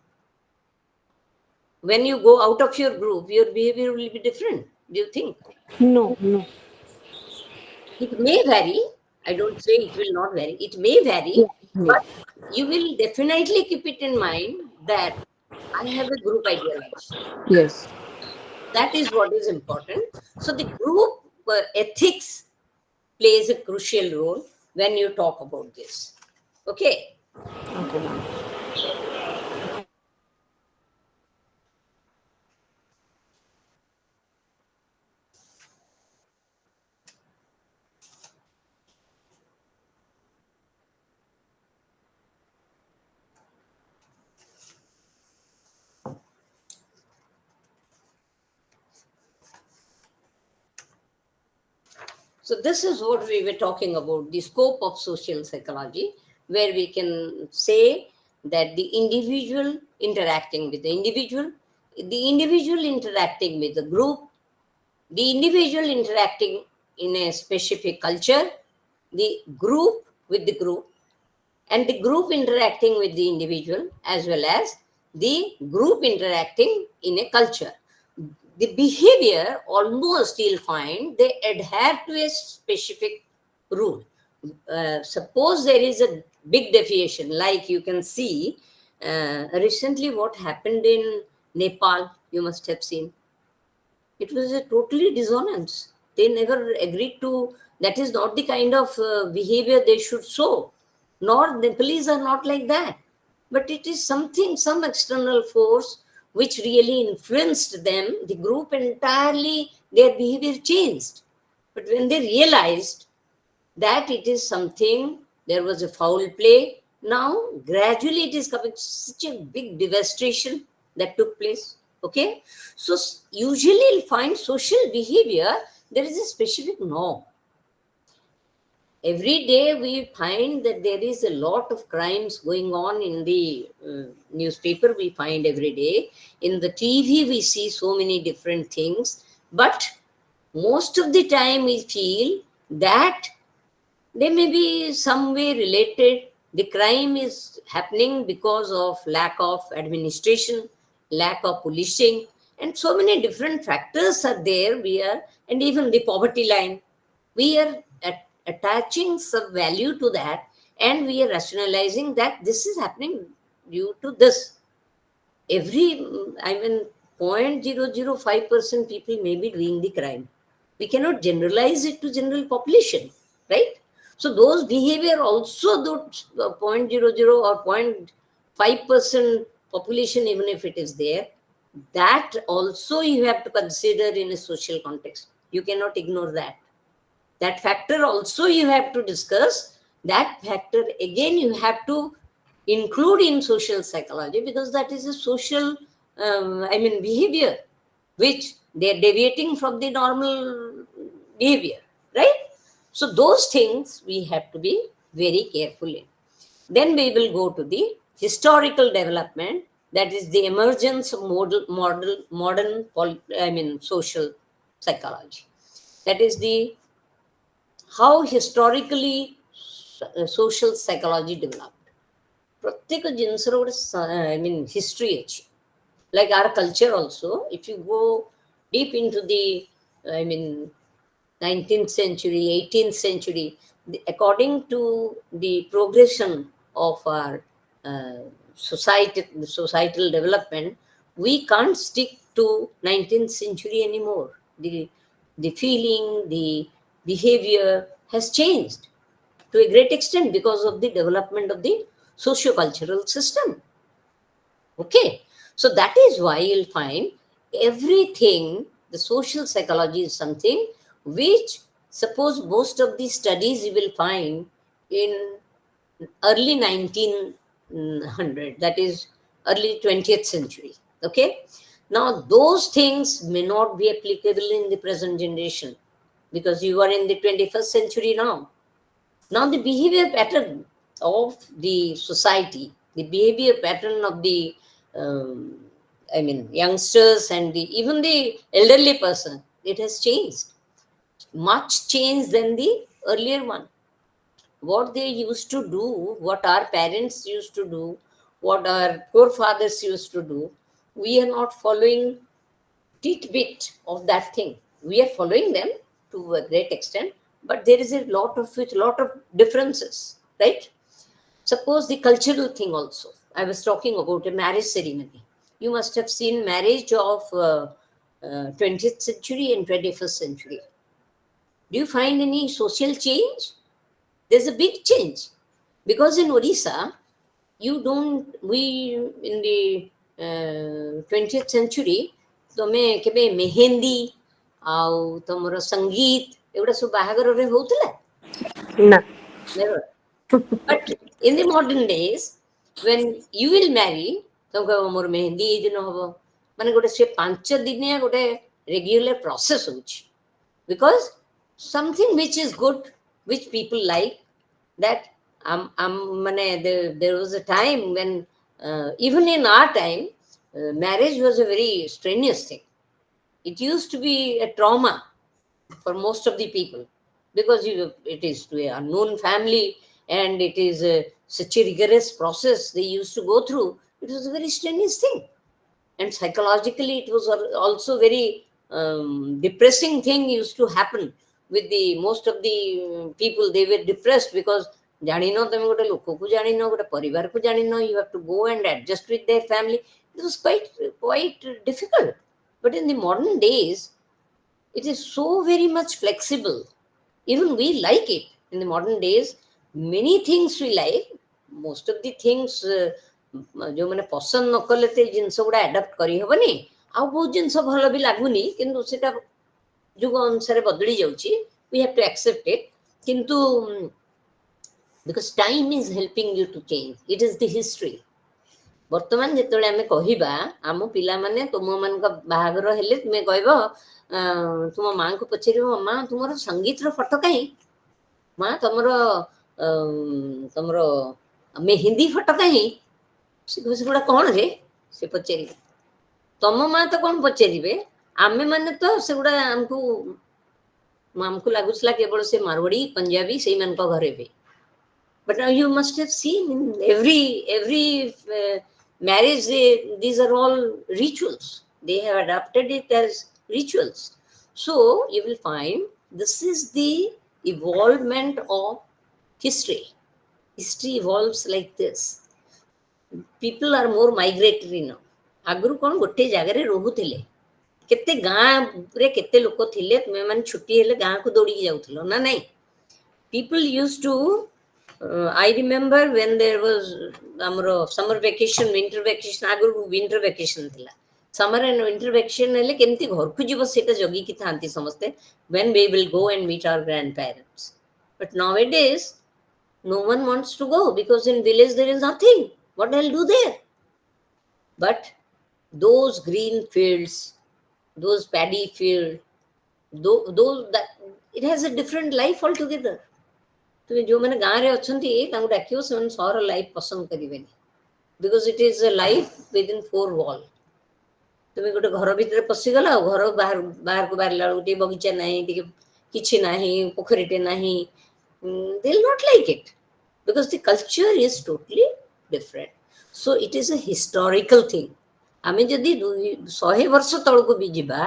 S1: When you go out of your group, your behavior will be different, do you think?
S2: No, no.
S1: It may vary. I don't say it will not vary. It may
S2: Yeah.
S1: vary,
S2: Yeah.
S1: but you will definitely keep it in mind that I have a group ideology.
S2: Yes.
S1: That is what is important. So the group ethics plays a crucial role when you talk about this. Okay.
S2: Okay, ma'am.
S1: So this is what we were talking about, the scope of social psychology, where we can say that the individual interacting with the individual interacting with the group, the individual interacting in a specific culture, the group with the group, and the group interacting with the individual, as well as the group interacting in a culture. The behavior, almost you'll find they adhere to a specific rule. Suppose there is a big deviation, like you can see recently what happened in Nepal, you must have seen. It was a totally dissonance. They never agreed to, that is not the kind of behavior they should show. Nor the police are not like that. But it is something, some external force which really influenced them, the group entirely, their behavior changed. But when they realized that it is something, there was a foul play, now gradually it is coming, such a big devastation that took place. Okay, so usually you'll find social behavior, there is a specific norm. Every day we find that there is a lot of crimes going on in the newspaper, we find every day. In the TV, we see so many different things. But most of the time we feel that they may be some way related. The crime is happening because of lack of administration, lack of policing, and so many different factors are there. And even the poverty line, we are attaching some value to that, and we are rationalizing that this is happening due to this. Every, I mean, 0.005% people may be doing the crime. We cannot generalize it to general population, right? So those behavior also, those 0.00 or 0.5% population, even if it is there, that also you have to consider in a social context. You cannot ignore that. That factor also you have to discuss. That factor again you have to include in social psychology, because that is a social, behavior, which they are deviating from the normal behavior, right? So those things we have to be very careful in. Then we will go to the historical development, that is the emergence of modern social psychology. That is the how historically social psychology developed. प्रत्येक जिनिसर गोटे history ଅଛି. Like our culture also, if you go deep into the 19th century, 18th century, according to the progression of our societal development, we can't stick to 19th century anymore. The feeling, the behavior has changed to a great extent because of the development of the socio-cultural system. Okay, so that is why you'll find everything, the social psychology is something which, suppose most of the studies you will find in early 1900, that is early 20th century. Okay, now those things may not be applicable in the present generation, because you are in the 21st century now. Now the behavior pattern of the society, the behavior pattern of the youngsters and even the elderly person, it has changed. Much changed than the earlier one. What they used to do, what our parents used to do, what our forefathers used to do, we are not following tidbit of that thing. We are following them to a great extent, but there is a lot of differences, right? Suppose the cultural thing also. I was talking about a marriage ceremony. You must have seen marriage of 20th century and 21st century. Do you find any social change? There's a big change, because in Odisha, we in the 20th century, ତମେ କେବେ ମେହେନ୍ଦି ଆଉ ତମର ସଙ୍ଗୀତ ଏଗୁଡ଼ା ସବୁ ବାହାଘରରେ ହଉଥିଲା?
S2: ନା.
S1: Never. But in the modern days, when you will marry, ତମେ କହିବ ମୋର ମେହେନ୍ଦି ଏଇ ଦିନ ହବ, ମାନେ ଗୋଟେ ସେ 5 ଦିନିଆ ଗୋଟେ ରେଗୁଲାର ପ୍ରୋସେସ ହଉଛି, because something which is good, which people like. That there was a time when even in our time, marriage was a very strenuous thing. It used to be a trauma for most of the people, because it is to an unknown family, and it is such a rigorous process they used to go through. It was a very strenuous thing, and psychologically it was also very depressing thing used to happen with the most of the people. They were depressed because ଜାଣିନ ତମେ ଗୋଟେ ଲୋକକୁ ଜାଣିନ, ଗୋଟେ ପରିବାରକୁ ଜାଣିନ, you have to go and adjust with their family. It was quite difficult. But in the modern days, it is so very much flexible. Even we like it in the modern days. Many things we like. Most of the things ଯେଉଁମାନେ ପସନ୍ଦ ନ କଲେ ସେ ଜିନିଷ ଗୁଡ଼ା adapt କରିହେବନି, ଆଉ ବହୁତ ଜିନିଷ ଭଲ ବି ଲାଗୁନି, କିନ୍ତୁ ସେଟା ଯୁଗ ଅନୁସାରେ ବଦଳି ଯାଉଛି. We have to accept it. କିନ୍ତୁ because time is helping you to change. It is the history. ବର୍ତ୍ତମାନ ଯେତେବେଳେ ଆମେ କହିବା, ଆମ ପିଲାମାନେ ତୁମମାନଙ୍କ ବାହାଘର ହେଲେ ତୁମେ କହିବ, ତୁମ ମାଆଙ୍କୁ ପଚାରିବ, ମା ତୁମର ସଙ୍ଗୀତର ଫଟୋ କାହିଁ, ମା ତମର ତମର ମେହେନ୍ଦୀ ଫଟୋ କାହିଁ, ସେଗୁଡ଼ା କ'ଣ ରେ ସେ ପଚାରିବେ. ତମ ମା ତ କ'ଣ ପଚାରିବେ, ଆମେମାନେ ତ ସେଗୁଡ଼ା ଆମକୁ ଲାଗୁଥିଲା କେବଳ ସେ ମାରୱାଡ଼ି ପଞ୍ଜାବୀ ସେଇମାନଙ୍କ ଘରେ ବି. But now you must have seen in every marriage, these are all rituals. They have adapted it as rituals. So you will find this is the evolvement of history. History evolves like this. People are more migratory now. ଆଗରୁ କ'ଣ ଗୋଟେ ଜାଗାରେ ରହୁଥିଲେ, କେତେ ଗାଁରେ କେତେ ଲୋକ ଥିଲେ, ତୁମେ ମାନେ ଛୁଟି ହେଲେ ଗାଁକୁ ଦୌଡ଼ିକି ଯାଉଥିଲ ନା ନାଇଁ? People used to I remember when there was ଆମର summer vacation, winter vacation. ଆଗରୁ winter vacation ଥିଲା. Summer and winter vacation ହେଲେ କେମିତି ଘରକୁ ଯିବ ସେଇଟା ଜଗିକି ଥାନ୍ତି ସମସ୍ତେ, when we will go and meet our grandparents. But nowadays no one wants to go, because in village there is nothing. What I'll do there? But those green fields, those paddy field, those that it has a different life altogether. ତୁମେ ଯେଉଁମାନେ ଗାଁରେ ଅଛନ୍ତି ତାଙ୍କୁ ଡାକିବ, ସେମାନେ ସହର life ପସନ୍ଦ କରିବେନି, because it is a life within 4 wall. ତୁମେ ଗୋଟେ ଘର ଭିତରେ ପଶିଗଲ, ଆଉ ଘର ବାହାରକୁ ବାହାରିଲା ବେଳକୁ ଟିକେ ବଗିଚା ନାହିଁ, ଟିକେ କିଛି ନାହିଁ, ପୋଖରୀଟେ ନାହିଁ. They will not like it, because the culture is totally different. So it is a historical thing. ଆମେ ଯଦି 100 ବର୍ଷ ତଳକୁ ବି ଯିବା,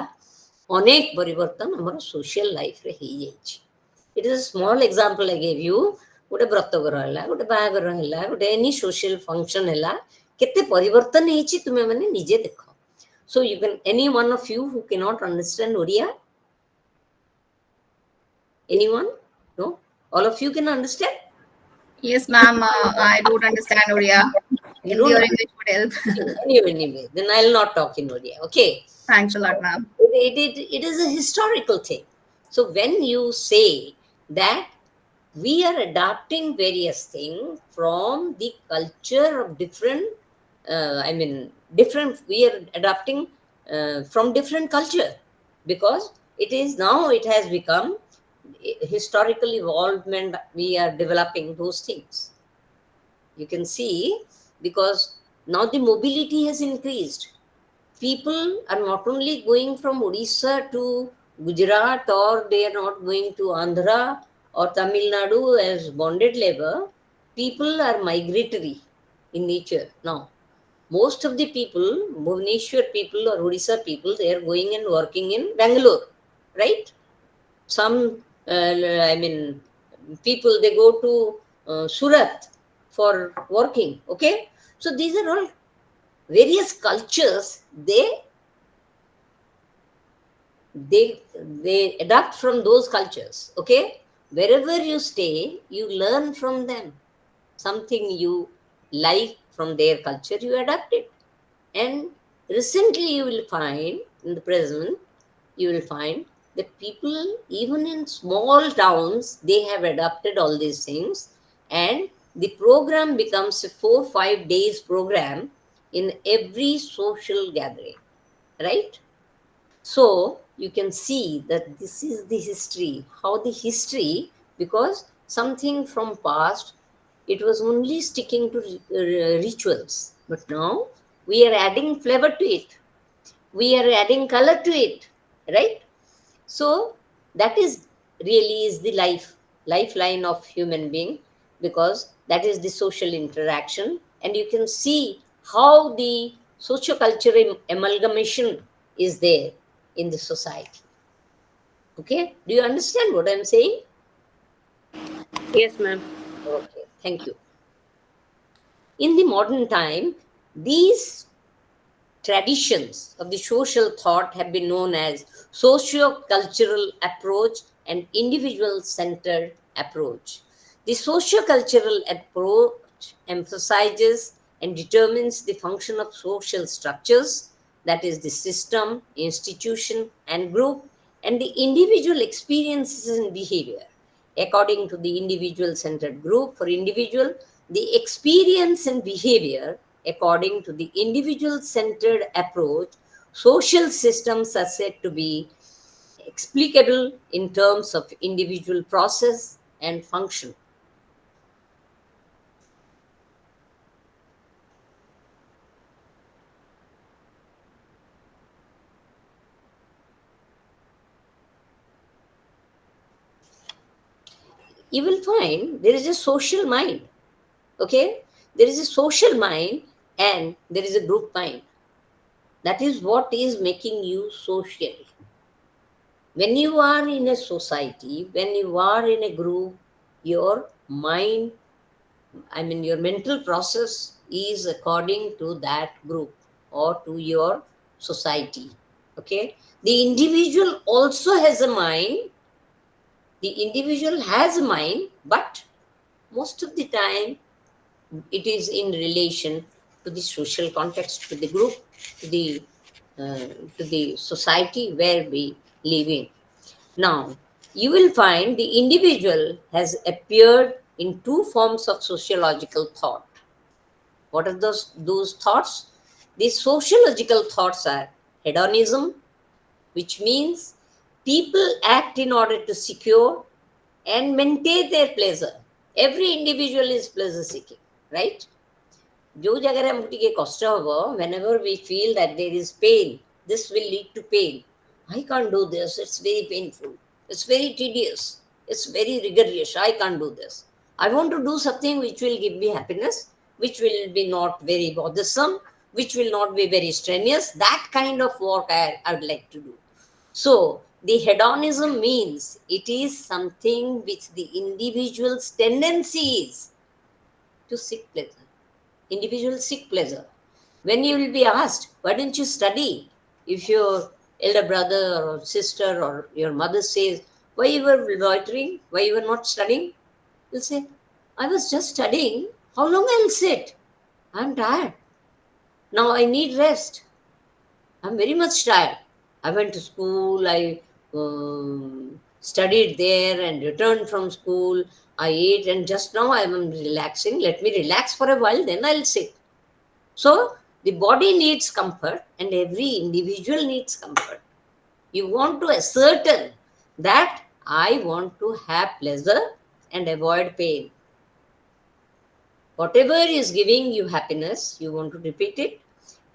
S1: ଅନେକ ପରିବର୍ତ୍ତନ ଆମର ସୋସିଆଲ ଲାଇଫରେ ହେଇଯାଇଛି. It is a small example I gave you. ଗୋଟେ ବ୍ରତଘର ହେଲା, ଗୋଟେ ବାହାଘର ହେଲା, ଗୋଟେ ଏନି ସୋସିଆଲ ଫଙ୍କସନ ହେଲା, କେତେ ପରିବର୍ତ୍ତନ ହେଇଛି ତୁମେ ମାନେ ନିଜେ ଦେଖ. So you can, any one of you who cannot understand Odia? Anyone? No? All of you can understand?
S3: Yes, ma'am. I don't understand Odia. Hindi or English would help.
S1: Anyway, then I'll not talk in Odia. Okay.
S3: Thanks a lot, ma'am.
S1: It is a historical thing. So when you say that we are adapting various things from the culture of different, we are adapting from different culture, because it has become historical evolvement. We are developing those things. You can see, because now the mobility has increased. People are not only going from Odisha to Gujarat, or they are not going to Andhra or Tamil Nadu as bonded labor. People are migratory in nature now. Most of the people, Bhubaneswar people or Odisha people, they are going and working in Bangalore, right? Some, people, they go to Surat for working, okay? So these are all various cultures. They adapt from those cultures, okay? Wherever you stay, you learn from them. Something you like from their culture, you adapt it. And recently you will find, in the present, you will find that people, even in small towns, they have adapted all these things, and the program becomes a 4-5 days program in every social gathering, right? So you can see that this is the history, how the history, because something from past, it was only sticking to rituals, but now we are adding flavor to it, we are adding color to it, right? So that is really is the lifeline of human being, because that is the social interaction, and you can see how the sociocultural amalgamation is there in the society. Okay, do you understand what I'm saying?
S2: Yes, ma'am.
S1: Okay, thank you. In the modern time, these traditions of the social thought have been known as socio-cultural approach and individual-centered approach. The socio-cultural approach emphasizes and determines the function of social structures, that is the system, institution, and group, and the individual experiences and behavior. According to the individual-centered group, for individual, the experience and behavior. According to the individual centered approach, social systems are said to be explicable in terms of individual process and function. You will find there is a social mind. Okay? There is a social mind and there is a group mind. That is what is making you social. When you are in a society, when you are in a group, your mind, I mean, your mental process is according to that group or to your society. Okay. The individual also has a mind. The individual has a mind, but most of the time it is in relation to the social context, to the group, to the uh, to the society where we live in. Now, you will find the individual has appeared in two forms of sociological thought. What are those thoughts? These sociological thoughts are hedonism, which means people act in order to secure and maintain their pleasure. Every individual is pleasure seeking, right? जो जगह हमको टिके कष्ट होबो, whenever we feel that there is pain, this will lead to pain. I can't do this, it's very painful, it's very tedious, it's very rigorous, I can't do this. I want to do something which will give me happiness, which will be not very bothersome, which will not be very strenuous. That kind of work I would like to do. So the hedonism means it is something which the individual's tendencies to seek pleasure. Individuals seek pleasure. When you will be asked, why don't you study? If your elder brother or sister or your mother says, why you were loitering? Why you were not studying? You'll say, I was just studying. How long I'll sit? I'm tired. Now I need rest. I'm very much tired. I went to school, I studied there and returned from school. I ate and just now I am relaxing. Let me relax for a while, then I'll sit. So the body needs comfort and every individual needs comfort. You want to ascertain that I want to have pleasure and avoid pain. Whatever is giving you happiness, you want to repeat it.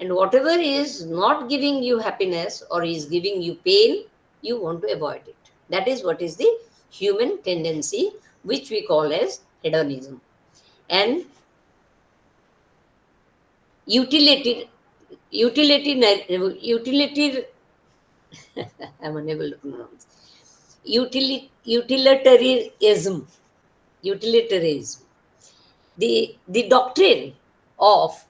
S1: And whatever is not giving you happiness or is giving you pain, you want to avoid it. That is what is the human tendency, which we call as hedonism. And utility, I'm unable to pronounce. Utilitarianism. Utilitarianism. The doctrine of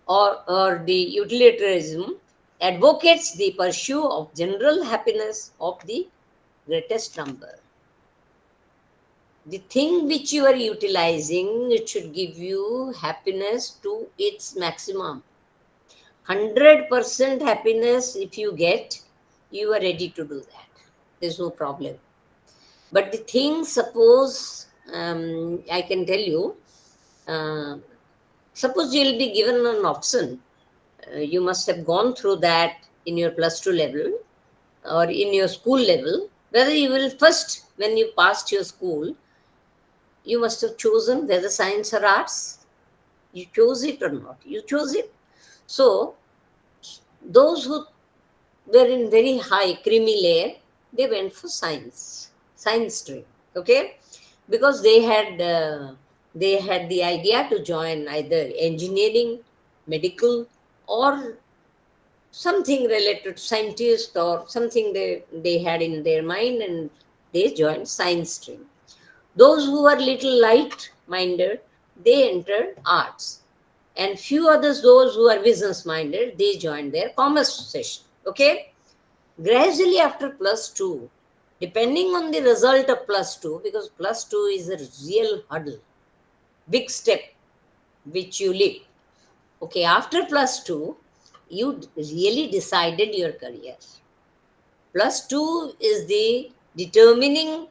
S1: or the utilitarianism advocates the pursuit of general happiness of the greatest number. The thing which you are utilizing, it should give you happiness to its maximum. 100% happiness if you get, you are ready to do that. There's no problem. But the thing, suppose, I can tell you, suppose you'll be given an option. You must have gone through that in your plus 2 level. or in your school level, whether you will first, when you passed your school, you must have chosen whether science or arts. You chose it or not. You chose it. So those who were in very high creamy layer, they went for science stream. Okay, because they had the idea to join either engineering, medical, or something related to scientist, or something they had in their mind, and they joined science stream. Those who were little light minded, they entered arts, and few others, those who are business minded, they joined their commerce session. Okay, gradually after plus 2, depending on the result of plus 2, because plus 2 is a real hurdle, big step which you leap. Okay, after plus 2, you really decided your career. Plus 2 is the determining,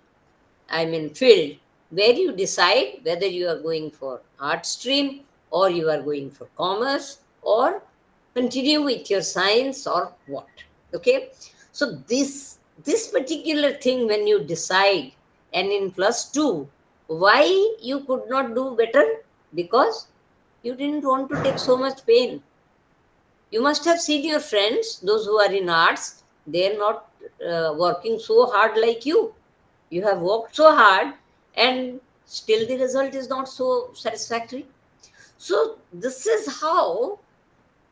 S1: field where you decide whether you are going for art stream, or you are going for commerce, or continue with your science, or what. Okay, so this particular thing, when you decide, and in plus 2, why you could not do better? Because you didn't want to take so much pain. You must have seen your friends, those who are in arts, they're not working so hard like you. You have worked so hard, and still the result is not so satisfactory. So this is how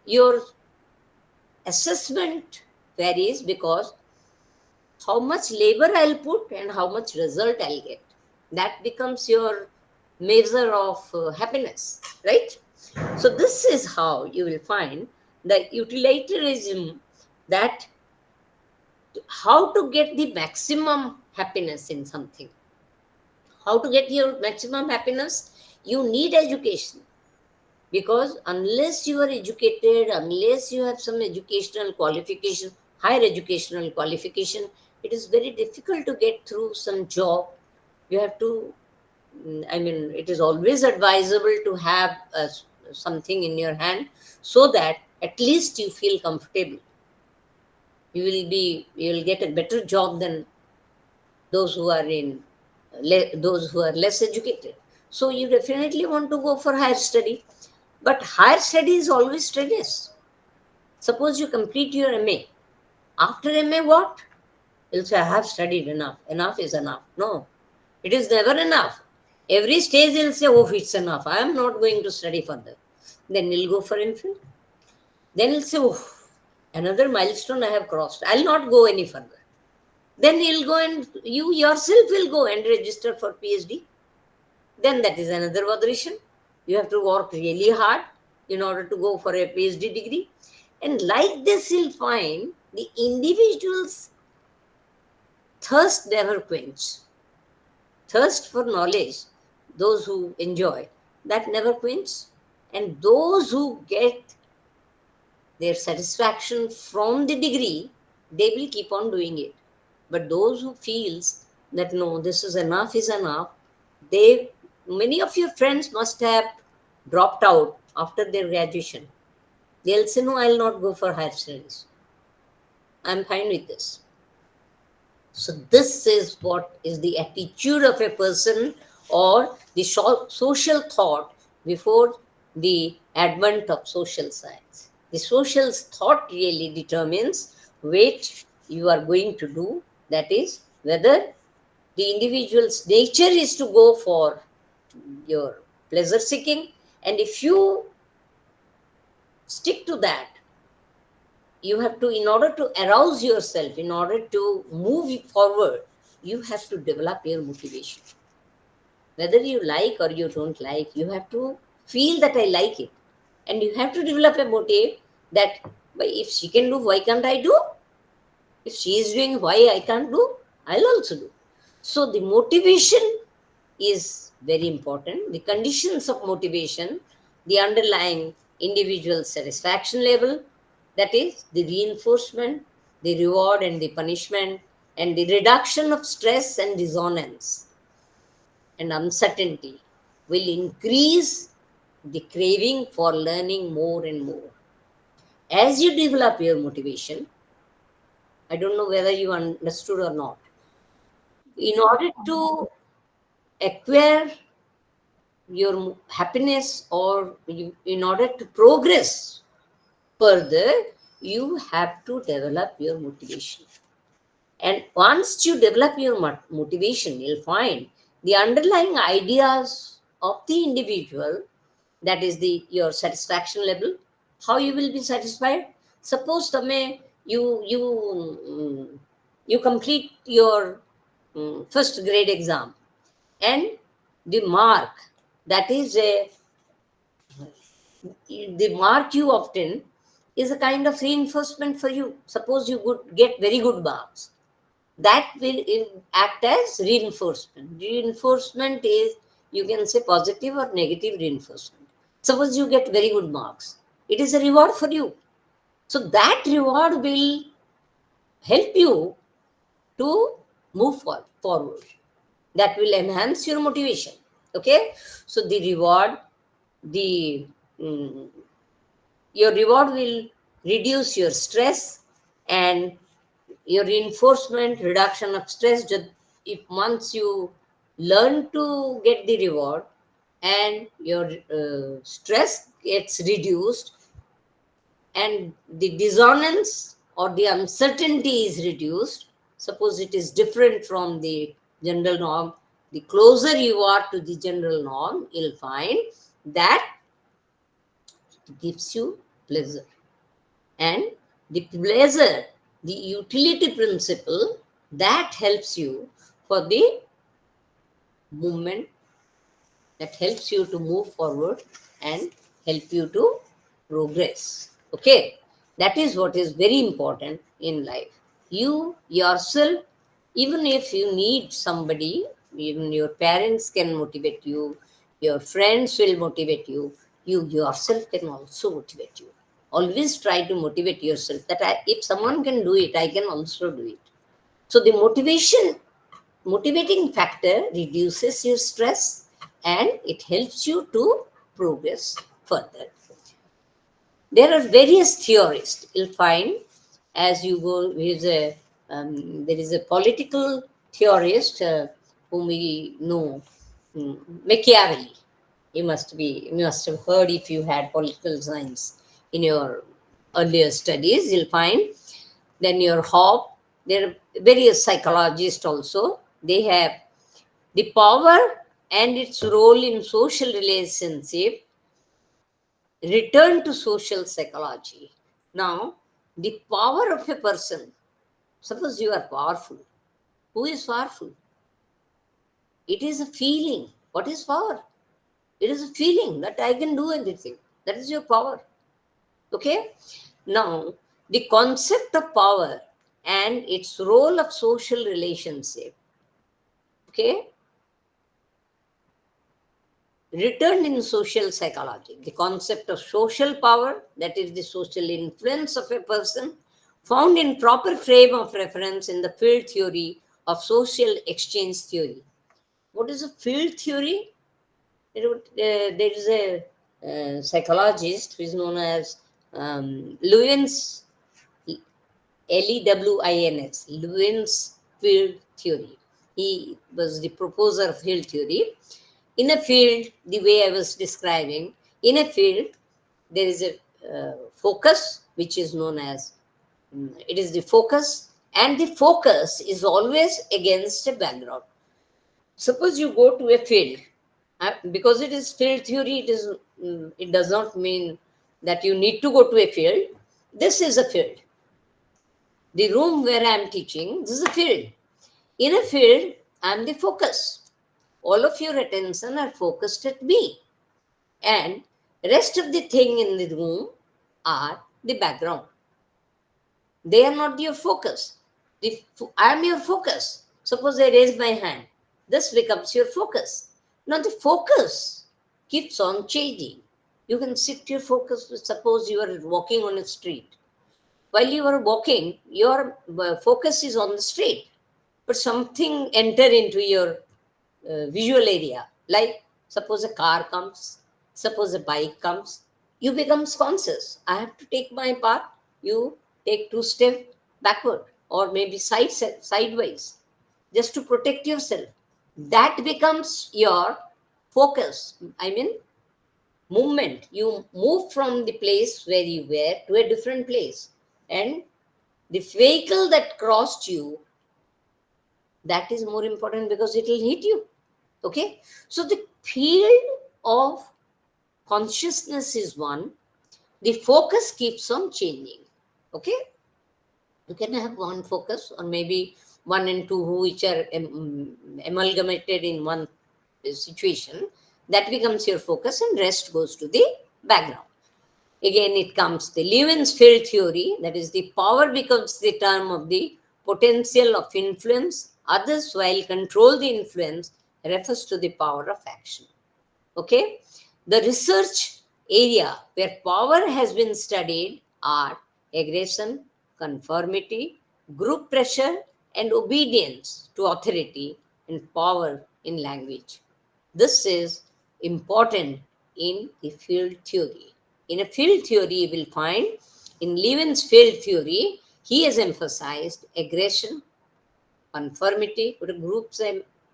S1: your assessment varies, because how much labor I'll put and how much result I'll get, that becomes your measure of happiness, right? So this is how you will find the utilitarianism, that how to get the maximum happiness in something. How to get your maximum happiness? You need education, because unless you are educated, unless you have some educational qualification, higher educational qualification, it is very difficult to get through some job. You have to, it is always advisable to have something in your hand, so that at least you feel comfortable. You will get a better job than those who are those who are less educated. So you definitely want to go for higher study, but higher study is always strenuous. Suppose you complete your MA. After MA, what? You'll say, I have studied enough. Enough is enough. No, it is never enough. Every stage you'll say, oh, it's enough. I am not going to study further. Then you'll go for MPhil. Then you'll say, oh, another milestone I have crossed. I'll not go any further. Then you'll go, and you yourself will go and register for PhD. Then that is another vibration. You have to work really hard in order to go for a PhD degree. And like this, you'll find the individual's thirst never quench. Thirst for knowledge, those who enjoy, that never quench. And those who get their satisfaction from the degree, they will keep on doing it. But those who feels that no, this is enough, many of your friends must have dropped out after their graduation. They'll say, no, I'll not go for higher studies. I'm fine with this. So this is what is the attitude of a person, or the social thought before the advent of social science. The social thought really determines which you are going to do. That is, whether the individual's nature is to go for your pleasure seeking, and if you stick to that, you have to, in order to arouse yourself, in order to move forward, you have to develop your motivation. Whether you like or you don't like, you have to feel that I like it. And you have to develop a motive that, if she can do, why can't I do? If she is doing, why I can't do? I'll also do. So the motivation is very important. The conditions of motivation, the underlying individual satisfaction level, that is the reinforcement, the reward and the punishment, and the reduction of stress and dissonance and uncertainty will increase the craving for learning more and more. As you develop your motivation, I don't know whether you understood or not. In order to acquire your happiness, or in order to progress further, you have to develop your motivation. And once you develop your motivation, you'll find the underlying ideas of the individual, that is your satisfaction level, how you will be satisfied. Suppose mm, you complete your first grade exam, and the mark, that is the mark you obtain, is a kind of reinforcement for you. Suppose you get very good marks, that will act as reinforcement. Reinforcement is, you can say, positive or negative reinforcement. Suppose you get very good marks, it is a reward for you. So that reward will help you to move forward. That will enhance your motivation. Okay, so the reward, the mm, your reward will reduce your stress, and your reinforcement, reduction of stress. If once you learn to get the reward, and your stress gets reduced, and the dissonance or the uncertainty is reduced, suppose it is different from the general norm, the closer you are to the general norm, you'll find that it gives you pleasure. And the pleasure, the utility principle, that helps you for the movement, that helps you to move forward and help you to progress. Okay, that is what is very important in life. You yourself, even if you need somebody, even your parents can motivate you, your friends will motivate you, you yourself can also motivate you. Always try to motivate yourself, that if someone can do it, I can also do it. So the motivating factor reduces your stress, and it helps you to progress further. There are various theorists. You'll find, as you go, there is a political theorist whom we know, Machiavelli. You must have heard, if you had political science in your earlier studies. You'll find, then your Hobbes. There are various psychologists also. They have the power and its role in social relationship. Return to social psychology. Now, the power of a person. Suppose you are powerful. Who is powerful? It is a feeling. What is power? It is a feeling that I can do anything. That is your power. Okay? Now, the concept of power and its role of social relationship. Okay? Returned in social psychology. The concept of social power, that is the social influence of a person, found in proper frame of reference in the field theory of social exchange theory. What is a field theory? There is a psychologist who is known as Lewins, Lewins, Lewins field theory. He was the proposer of field theory. In a field, the way I was describing, in a field, there is a focus, which is known as, it is the focus, and the focus is always against a background. Suppose you go to a field, because it is field theory, it does not mean that you need to go to a field. This is a field. The room where I am teaching, this is a field. In a field, I am the focus. All of your attention are focused at me, and rest of the thing in the room are the background. They are not your focus. I am your focus. Suppose I raise my hand, this becomes your focus. Now the focus keeps on changing. You can shift your focus. Suppose you are walking on a street. While you are walking, your focus is on the street, but something enter into your visual area. Like suppose a car comes, suppose a bike comes, you become conscious. I have to take my path. You take 2 steps backward. or maybe sideways, just to protect yourself. That becomes your focus. I mean, movement. You move from the place where you were to a different place. And the vehicle that crossed you, that is more important because it will hit you. Okay? So the field of consciousness is one. The focus keeps on changing. Okay? You can have one focus, or maybe one and two which are amalgamated in one situation. That becomes your focus, and rest goes to the background. Again, it comes the Lewin's field theory, that is, the power becomes the term of the potential of influence others while control the influence refers to the power of action. Okay? The research area where power has been studied are aggression, conformity, group pressure, and obedience to authority, and power in language. This is important in the field theory. In a field theory, you will find in Lewin's field theory, he has emphasized aggression, conformity. But a group,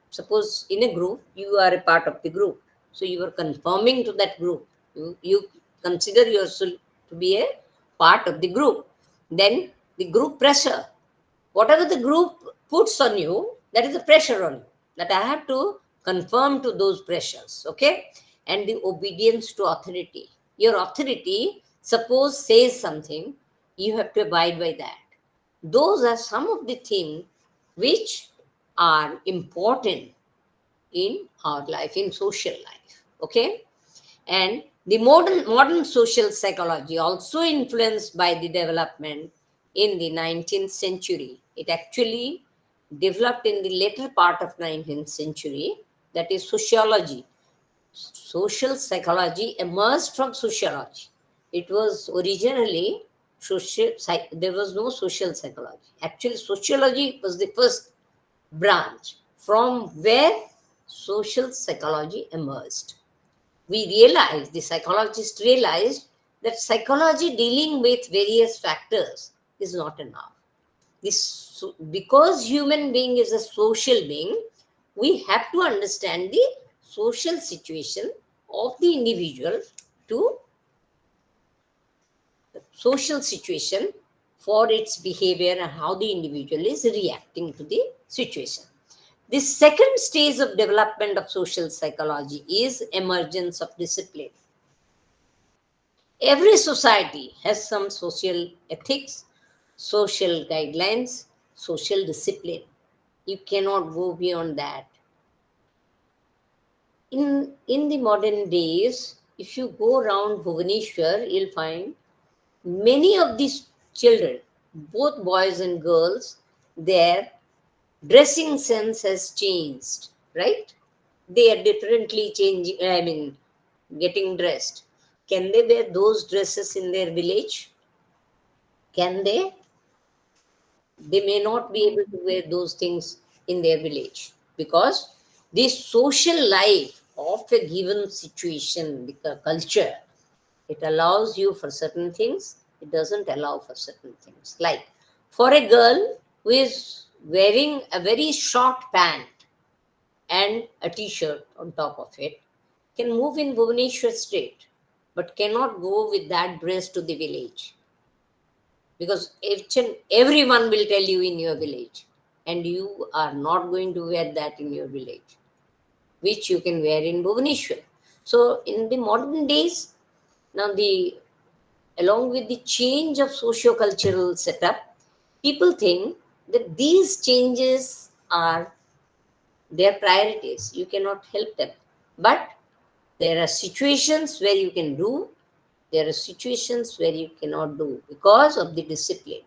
S1: suppose in a group, you are a part of the group. So you are conforming to that group. You consider yourself to be a part of the group. Then the group pressure. Whatever the group puts on you, that is the pressure on you. That I have to conform to those pressures. Okay? And the obedience to authority. Your authority, suppose, says something, you have to abide by that. Those are some of the things which are important in our life, in social life. Okay? And the modern social psychology, also influenced by the development in the 19th century. It actually developed in the later part of 19th century, that is sociology. Social psychology emerged from sociology. It was originally there was no social psychology. Actually, sociology was the first branch from where social psychology emerged. The psychologists realized that psychology dealing with various factors is not enough. Because human being is a social being, we have to understand the social situation of the individual to the social situation for its behavior and how the individual is reacting to the situation. The second stage of development of social psychology is emergence of discipline. Every society has some social ethics, social guidelines, social discipline. You cannot go beyond that. In the modern days, if you go around Bhubaneswar, you'll find many of these children, both boys and girls, their dressing sense has changed, right? They are differently changing, getting dressed. Can they wear those dresses in their village? Can they? They may not be able to wear those things in their village because the social life of a given situation, the culture, it allows you for certain things, it doesn't allow for certain things. Like for a girl who is wearing a very short pant and a t-shirt on top of it, can move in Bhubaneswar state, but cannot go with that dress to the village. Because everyone will tell you in your village, and you are not going to wear that in your village, which you can wear in Bhubaneswar. So in the modern days, now along with the change of socio-cultural setup, people think that these changes are their priorities. You cannot help them. But there are situations where you can do, there are situations where you cannot do because of the discipline.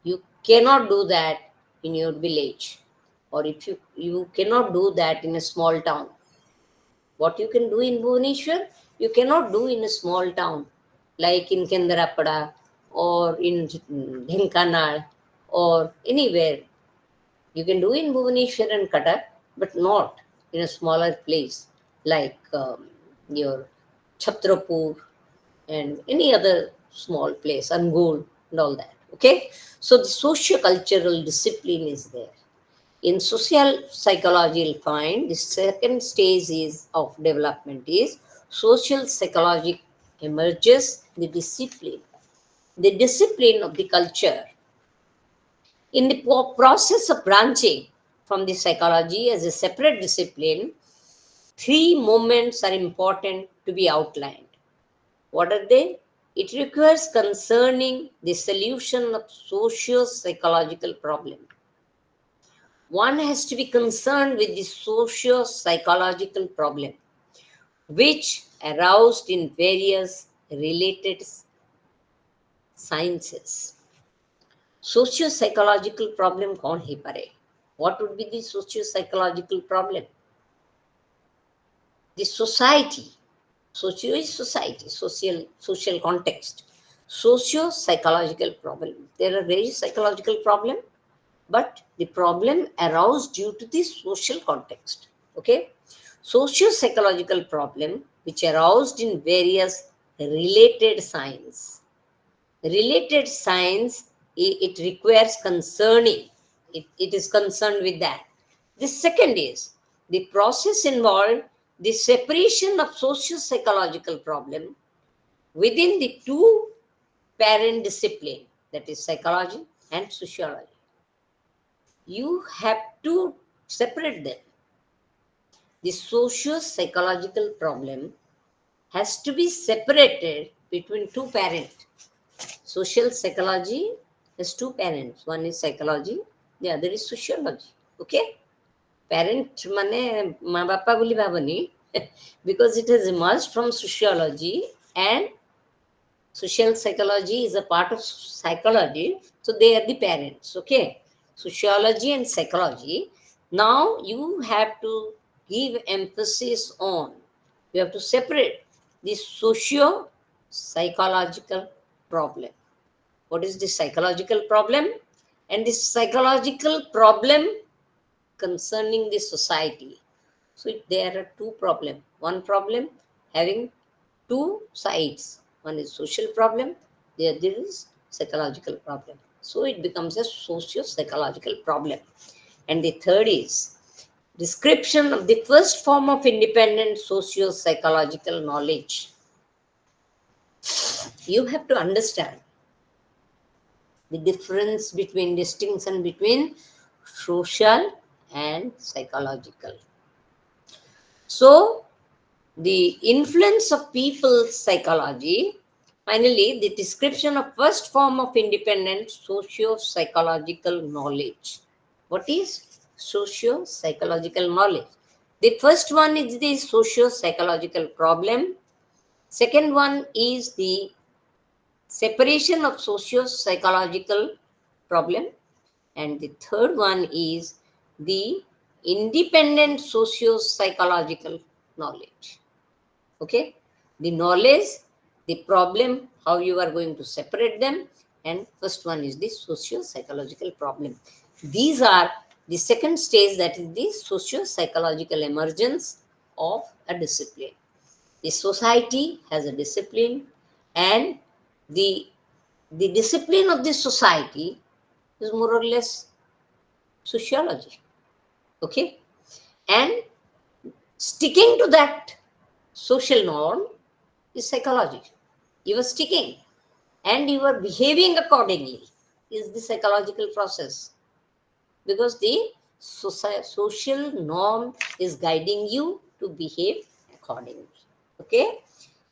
S1: You cannot do that in your village, or if you cannot do that in a small town. What you can do in Bhubaneswar, you cannot do in a small town like in Kendarapada or in Dhenkanal or anywhere. You can do in Bhubaneswar and Cuttack, but not in a smaller place like your Chhatrapur and any other small place, Angul and all that. Okay, so the socio-cultural discipline is there. In social psychology, you'll find the second stage is of development is social psychology emerges the discipline of the culture. In the process of branching from the psychology as a separate discipline, three moments are important to be outlined. What are they? It requires concerning the solution of socio-psychological problem. One has to be concerned with the socio-psychological problem, which aroused in various related sciences. Socio-psychological problem कौन ही परे? What would be the socio-psychological problem? The society. Socio is society, social context. Socio-psychological problem. There are various psychological problems, but the problem aroused due to the social context. Okay? Socio-psychological problem which aroused in various related science. Related science, it requires concerning. It is concerned with that. The second is the process involved the separation of socio-psychological problem within the two parent discipline, that is psychology and sociology. You have to separate them. The socio-psychological problem has to be separated between two parents. Social psychology has two parents. One is psychology, the other is sociology. Okay? Parent mane ma bapa boli bhabani because it has emerged from sociology, and social psychology is a part of psychology, so they are the parents. Okay? Sociology and psychology. Now you have to give emphasis on, you have to separate the socio-psychological problem. What is the psychological problem? And the psychological problem concerning the society. So there are two problems. One problem having two sides. One is social problem, the other is psychological problem. So it becomes a socio-psychological problem. And the third is description of the first form of independent socio-psychological knowledge. You have to understand the difference between distinction between social and psychological. So the influence of people's psychology, finally the description of first form of independent socio-psychological knowledge. What is socio-psychological knowledge? The first one is the socio-psychological problem. Second one is the separation of socio-psychological problem, and the third one is the independent socio-psychological knowledge. Okay, the knowledge, the problem, how you are going to separate them, and first one is the socio-psychological problem. These are the second stage, that is the socio-psychological emergence of a discipline. The society has a discipline, and the discipline of the society is more or less sociology. Okay, and sticking to that social norm is psychology. You are sticking and you are behaving accordingly is the psychological process, because the social norm is guiding you to behave accordingly. Okay,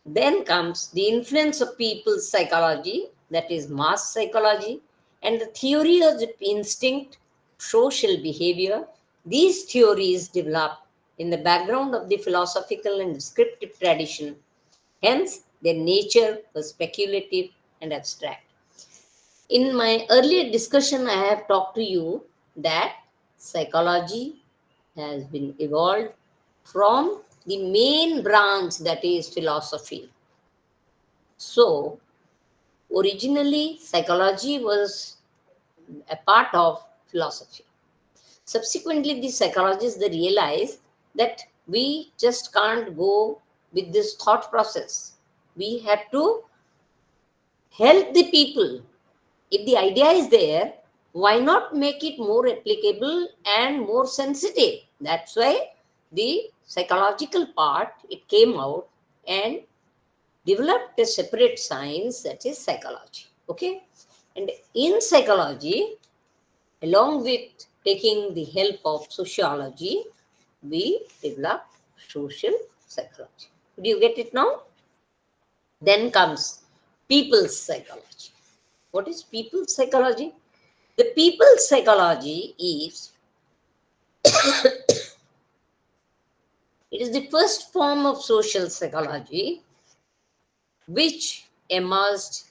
S1: then comes the influence of people's psychology, that is mass psychology, and the theory of the instinct, social behavior. These theories develop in the background of the philosophical and descriptive tradition. Hence, their nature was speculative and abstract. In my earlier discussion, I have talked to you that psychology has been evolved from the main branch, that is philosophy. So, originally, psychology was a part of philosophy. Subsequently, the psychologists, they realized that we just can't go with this thought process. We have to help the people If the idea is there, why not make it more applicable and more sensitive? That's why the psychological part, it came out and developed a separate science, that is psychology. Okay, and in psychology, along with taking the help of sociology, we develop social psychology. Do you get it now? Then comes people's psychology. What is people's psychology? The people's psychology is, it is the first form of social psychology which emerged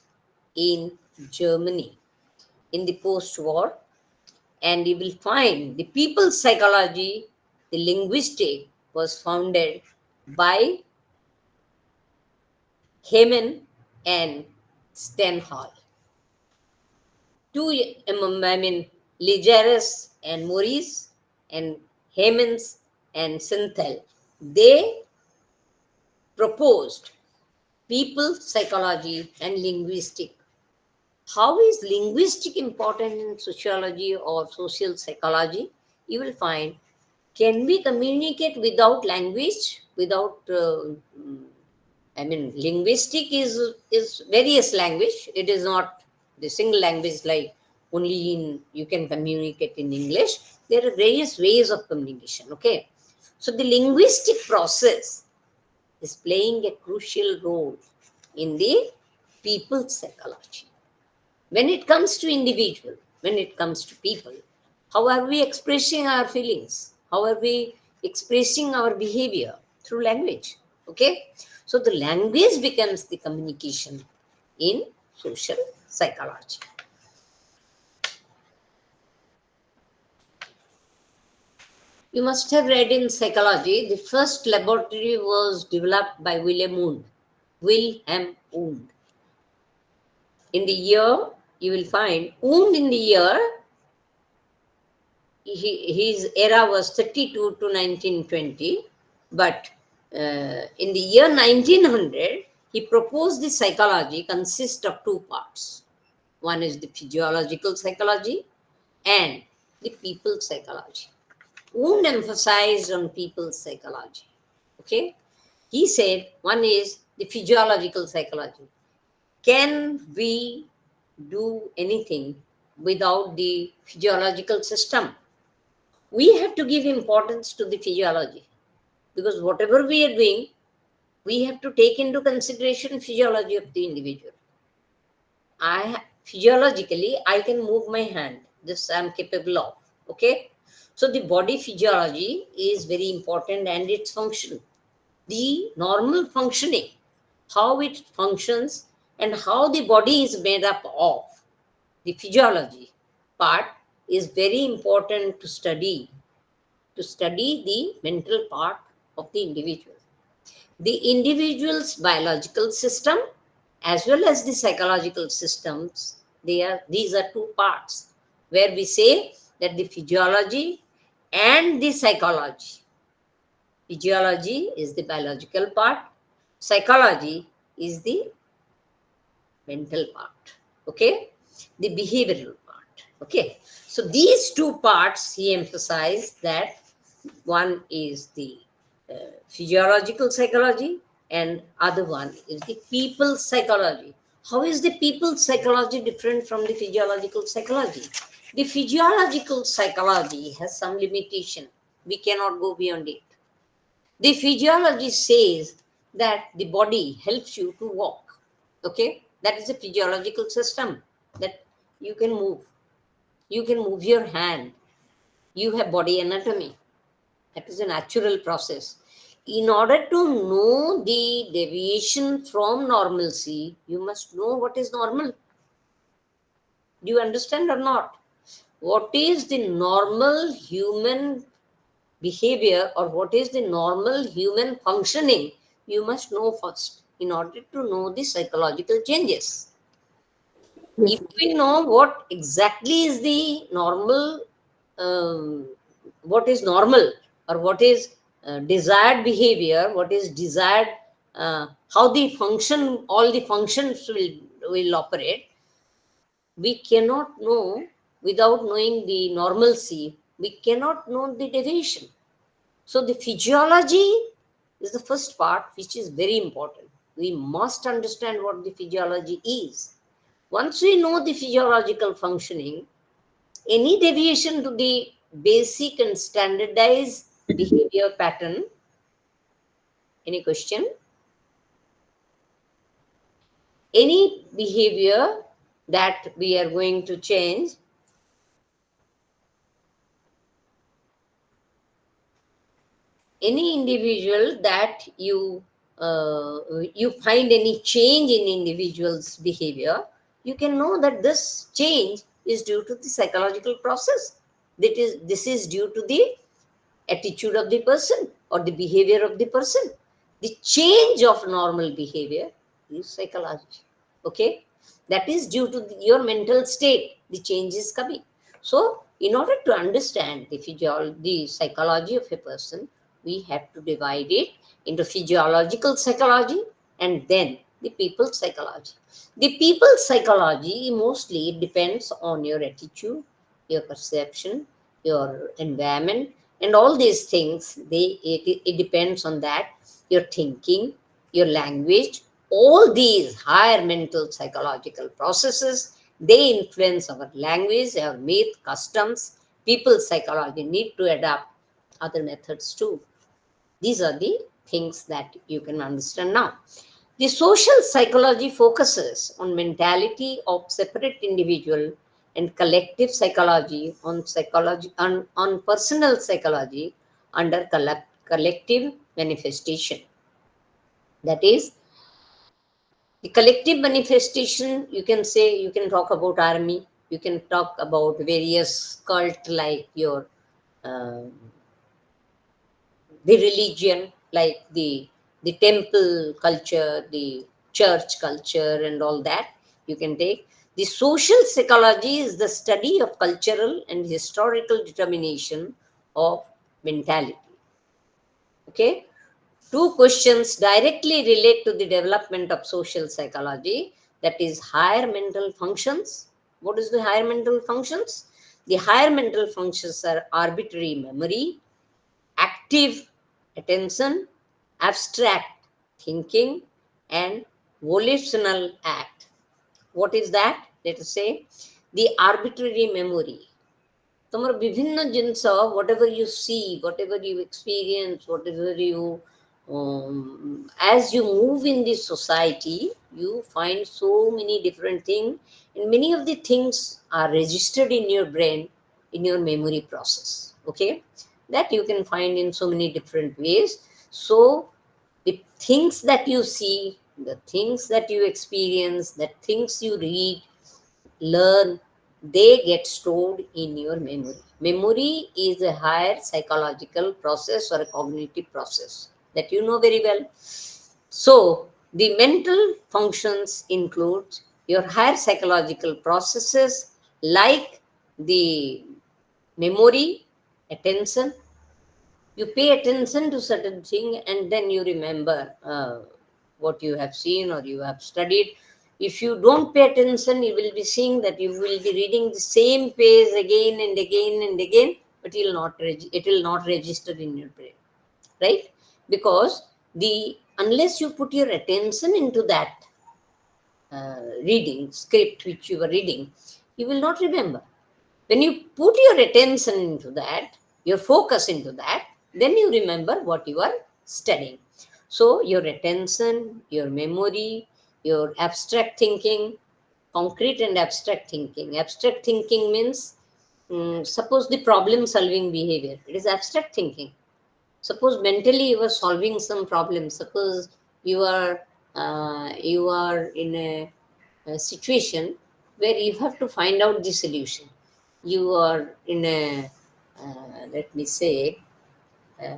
S1: in Germany in the post-war, and you will find the people's psychology, the linguistic, was founded by Heyman and Stendhal. Two, Ligeres and Maurice and Hemans and Sinthel, they proposed people psychology and linguistic. How is linguistic important in sociology or social psychology? You will find, can we communicate without language, without, linguistic is various language. It is not the single language like only in, you can communicate in English. There are various ways of communication, okay? So the linguistic process is playing a crucial role in the people's psychology. When it comes to individual, when it comes to people, how are we expressing our feelings? How are we expressing our behavior? Through language. Okay? So the language becomes the communication in social psychology. You must have read in psychology, the first laboratory was developed by Wilhelm Wundt. In the year, you will find Wundt in the year, his era was 32 to 1920, but in the year 1900, he proposed the psychology consists of two parts. One is the physiological psychology and the people psychology. Wundt emphasized on people's psychology. Okay, he said one is the physiological psychology. Can we do anything without the physiological system? We have to give importance to the physiology, because whatever we are doing, we have to take into consideration physiology of the individual. Physiologically, I can move my hand. This I am capable of. Okay. So the body physiology is very important, and its function, the normal functioning, how it functions and how the body is made up of, the physiology part is very important to study the mental part of the individual. The individual's biological system as well as the psychological systems, these are two parts where we say that the physiology and the psychology. Physiology is the biological part, psychology is the mental part, okay, the behavioral part, okay. So these two parts he emphasized, that one is the physiological psychology and other one is the people psychology. How is the people psychology different from the physiological psychology? The physiological psychology has some limitation. We cannot go beyond it. The physiology says that the body helps you to walk. Okay, that is a physiological system, that you can move. You can move your hand. You have body anatomy. That is a natural process. In order to know the deviation from normalcy, you must know what is normal. Do you understand or not? What is the normal human behavior, or what is the normal human functioning? You must know first in order to know the psychological changes.
S2: Yes.
S1: If we know what exactly is the normal, what is normal, or what is desired behavior, what is desired, how the function, all the functions will operate, We cannot know without knowing the normalcy. We cannot know the deviation. So the physiology is the first part, which is very important. We must understand what the physiology is. Once we know the physiological functioning, any deviation to the basic and standardized behavior pattern. Any question? Any behavior that we are going to change, any individual that you find any change in individual's behavior, you can know that this change is due to the psychological process. This is due to the attitude of the person or the behavior of the person. The change of normal behavior is psychology. Okay, that is due to your mental state. The change is coming. So, in order to understand the psychology of a person, we have to divide it into physiological psychology and then the people's psychology. The people's psychology mostly depends on your attitude, your perception, your environment, and all these things. It depends on that. Your thinking, your language, all these higher mental psychological processes, they influence our language, our myth, customs. People's psychology need to adapt other methods too. These are the things that you can understand now. The social psychology focuses on mentality of separate individual and collective psychology on personal psychology under collective manifestation. That is, the collective manifestation, you can say, you can talk about army, you can talk about various cult like your um, the religion, like the temple culture, the church culture, and all that. You can take the social psychology is the study of cultural and historical determination of mentality. Okay, two questions directly relate to the development of social psychology, that is higher mental functions. What is the higher mental functions? The higher mental functions are arbitrary memory, active attention, abstract thinking, and volitional act. What is that? Let us say the arbitrary memory. ତମର ବିଭିନ୍ନ ଜିନିଷ, whatever you see, whatever you experience, whatever you as you move in this society, you find so many different things, and many of the things are registered in your brain, in your memory process. Okay, that you can find in so many different ways. So the things that you see, the things that you experience, the things you read, learn, they get stored in your memory. Memory is a higher psychological process or a cognitive process that you know very well. So, the mental functions include your higher psychological processes like the memory, attention. You pay attention to certain thing and then you remember what you have seen or you have studied. If you don't pay attention, you will be seeing that you will be reading the same page again and again and again, but it will not register in your brain, right? Because the unless you put your attention into that reading script which you were reading, you will not remember. When you put your attention into that, your focus into that, then you remember what you are studying. So your attention, your memory, your abstract thinking, concrete and abstract thinking. Abstract thinking means, suppose the problem solving behavior, it is abstract thinking. Suppose mentally you are solving some problem. Suppose you are in a situation where you have to find out the solution. You are in a let me say uh,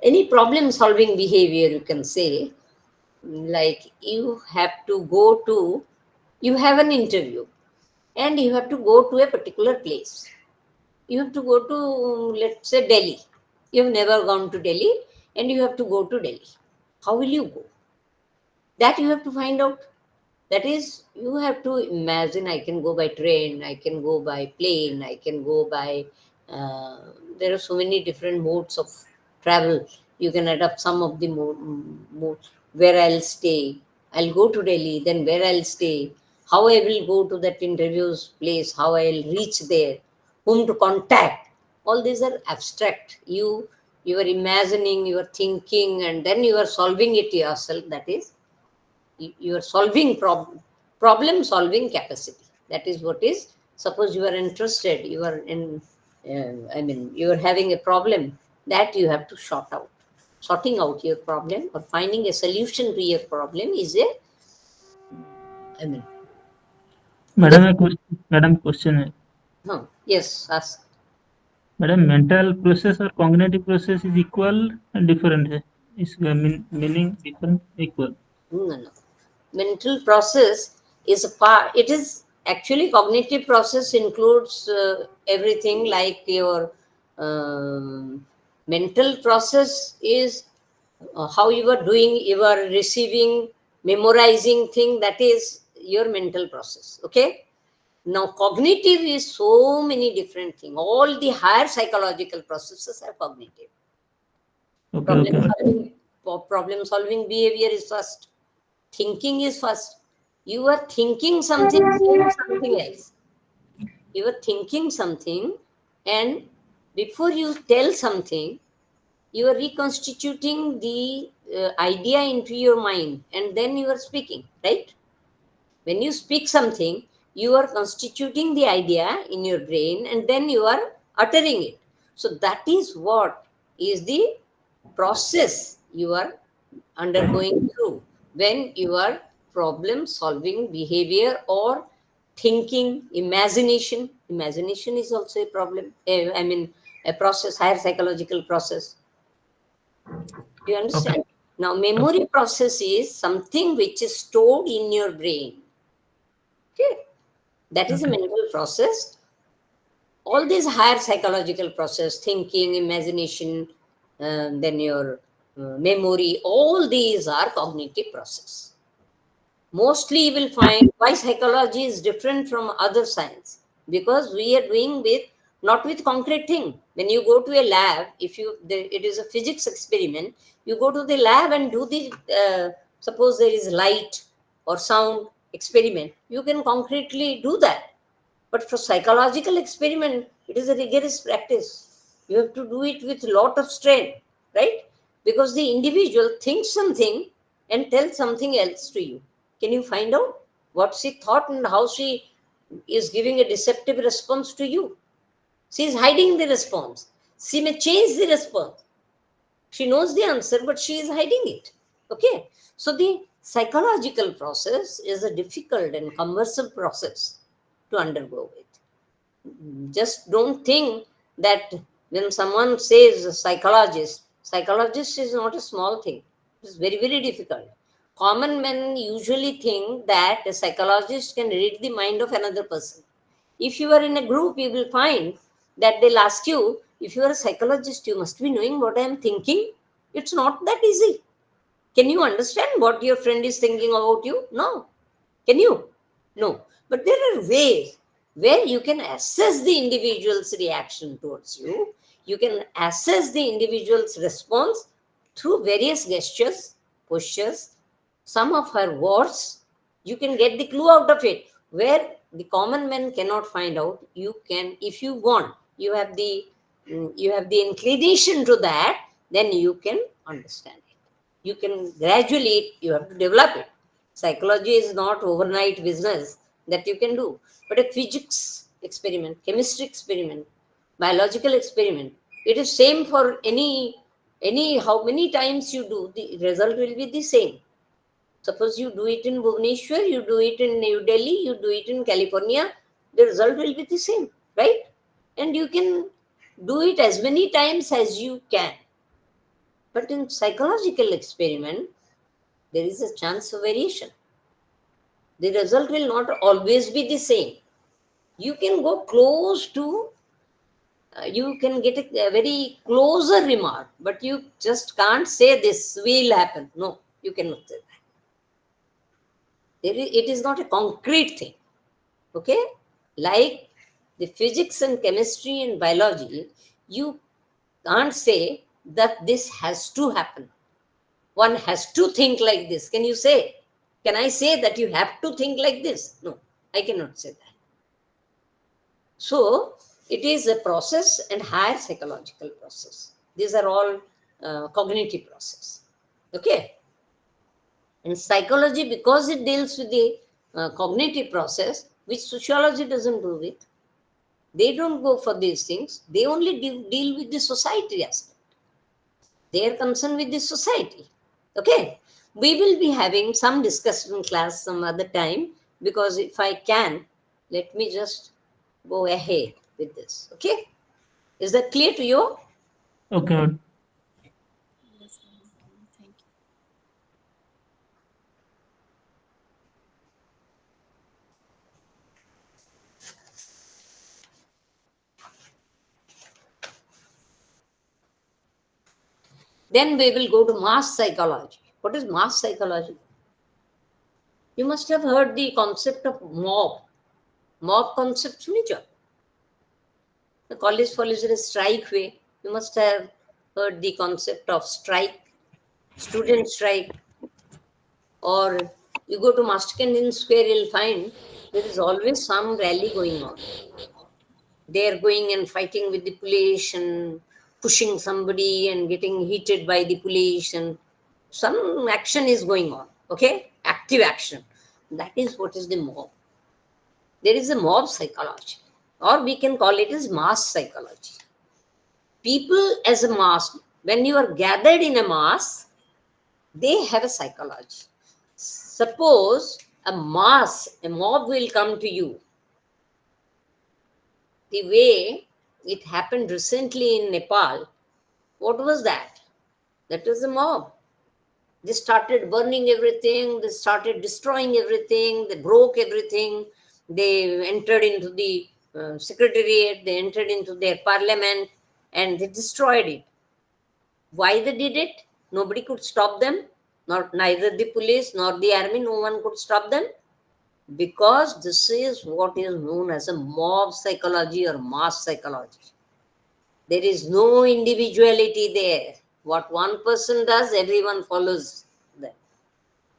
S1: any problem solving behavior, you can say, like you have to go to, you have an interview and you have to go to a particular place. You have to go to, let's say, Delhi. You have never gone to Delhi and you have to go to Delhi. How will you go? That you have to find out. That is, you have to imagine, I can go by train, I can go by plane, I can go by, there are so many different modes of travel. You can adapt some of the modes, where I'll stay. I'll go to Delhi, then where I'll stay, how I will go to that interview's place, how I'll reach there, whom to contact. All these are abstract. You are imagining, you are thinking, and then you are solving it yourself. That is, you are solving problem solving capacity. That is what is. Suppose you are interested, you are in, you are having a problem that you have to sorting out your problem or finding a solution to your problem is a, I mean,
S4: madam एक madam question है
S1: yes, ask.
S4: Madam mental process और cognitive process is equal different है इसका meaning different equal
S1: No. Mental process is a part. It is actually cognitive process includes everything like your mental process is how you are doing, you are receiving, memorizing thing. That is your mental process. Okay. Now cognitive is so many different things. All the higher psychological processes are cognitive.
S4: Okay
S1: Problem solving behavior is first. Thinking is first. You are thinking something, saying something else. You are thinking something, and before you tell something, you are reconstituting the idea into your mind, and then you are speaking, right? When you speak something, you are constituting the idea in your brain, and then you are uttering it. So that is what is the process you are undergoing through when you are problem solving behavior or thinking. Imagination is also a problem, a process, higher psychological process. Do you understand? Now memory process is something which is stored in your brain. Okay, that is a mental process. All these higher psychological process, thinking, imagination, then your memory, all these are cognitive process. Mostly you will find why psychology is different from other science, because we are doing with not with concrete thing. When you go to a lab, if you it is a physics experiment, you go to the lab and do the suppose there is light or sound experiment, you can concretely do that. But for psychological experiment, it is a rigorous practice. You have to do it with a lot of strain, right? Because the individual thinks something and tells something else to you. Can you find out what she thought and how she is giving a deceptive response to you? She is hiding the response. She may change the response. She knows the answer, but she is hiding it. Okay. So the psychological process is a difficult and cumbersome process to undergo with. Just don't think that when someone says psychologist is not a small thing. It's very, very difficult. Common men usually think that a psychologist can read the mind of another person. If you are in a group, you will find that they'll ask you, if you are a psychologist, you must be knowing what I am thinking. It's not that easy. Can you understand what your friend is thinking about you? No. Can you? No. But there are ways where you can assess the individual's reaction towards you. You can assess the individual's response through various gestures, postures, some of her words. You can get the clue out of it, where the common man cannot find out. You can, if you want, you have the inclination to that, then you can understand it. You can gradually, you have to develop it. Psychology is not overnight business that you can do. But a physics experiment, chemistry experiment, biological experiment, it is same for any how many times you do, the result will be the same. Suppose you do it in Bhubaneswar, you do it in New Delhi, you do it in California, the result will be the same, right? And you can do it as many times as you can. But in psychological experiment, there is a chance of variation. The result will not always be the same. You can go close to, you can get a very closer remark, but you just can't say this will happen. No, you cannot say that. It is not a concrete thing. Okay? Like the physics and chemistry and biology, you can't say that this has to happen. One has to think like this. Can you say? Can I say that you have to think like this? No, I cannot say that. So it is a process and higher psychological process. These are all cognitive process. Okay? And psychology, because it deals with the cognitive process, which sociology doesn't do with, they don't go for these things. They only deal with the society aspect. They are concerned with the society. Okay? We will be having some discussion class some other time, because if I can, let me just go ahead with this. Okay? Is that clear to you?
S4: Okay, madam.
S3: Yes, ma'am. Okay, thank you.
S1: Then we will go to mass psychology. What is mass psychology? You must have heard the concept of mob. Mob concept सुनी जो? The college for strike way. You must have heard the concept of strike, student strike, or you go to Master Canyon Square, you'll find there is always some rally going on. They are going and fighting with the police and pushing somebody and getting heated by the police, and some action is going on. Okay, active action. That is what is the mob. There is a mob psychology, or we can call it as mass psychology. People as a mass, when you are gathered in a mass, they have a psychology. Suppose a mob will come to you. The way it happened recently in Nepal, what was that? That was a mob. They started burning everything, they started destroying everything, they broke everything, they entered into the secretariat, they entered into their parliament, and they destroyed it. Why they did it? Nobody could stop them, neither the police nor the army, no one could stop them. Because this is what is known as a mob psychology or mass psychology. There is no individuality there. What one person does, everyone follows them.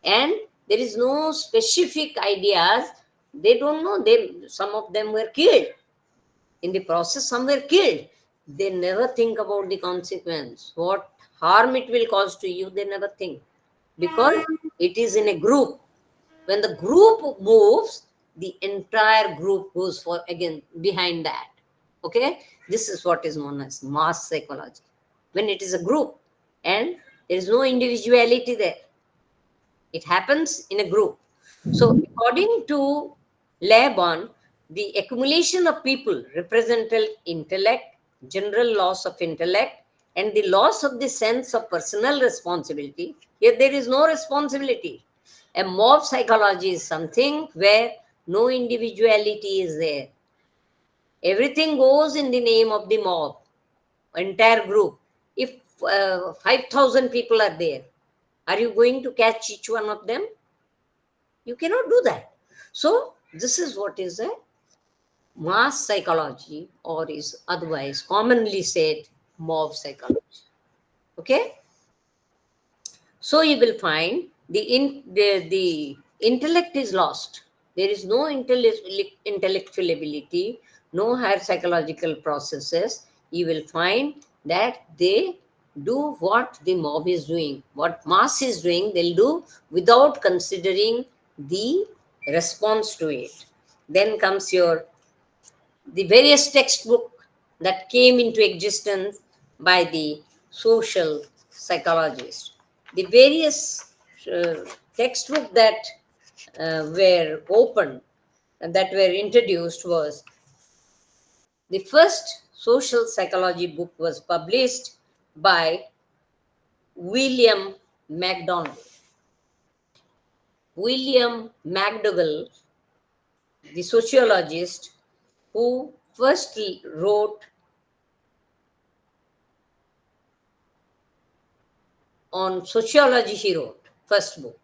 S1: And there is no specific ideas. They don't know. Some of them were killed. In the process, some were killed. They never think about the consequence. What harm it will cause to you, they never think. Because it is in a group. When the group moves, the entire group goes for again behind that. Okay, this is what is known as mass psychology. When it is a group and there is no individuality there, it happens in a group. So according to Lebon, the accumulation of people represented intellect, general loss of intellect, and the loss of the sense of personal responsibility. Here there is no responsibility. A mob psychology is something where no individuality is there. Everything goes in the name of the mob, entire group. If 5,000 people are there, are you going to catch each one of them? You cannot do that. So this is what is a mass psychology, or is otherwise commonly said mob psychology. Okay? So you will find the intellect is lost. There is no intellectual ability, no higher psychological processes. You will find that they do what the mob is doing, what mass is doing, they'll do without considering the response to it. Then comes the various textbook that came into existence by the social psychologists. The various textbook that were opened and that were introduced was the first social psychology book was published by William McDonald. William McDougall, the sociologist who first wrote on sociology, he wrote first book.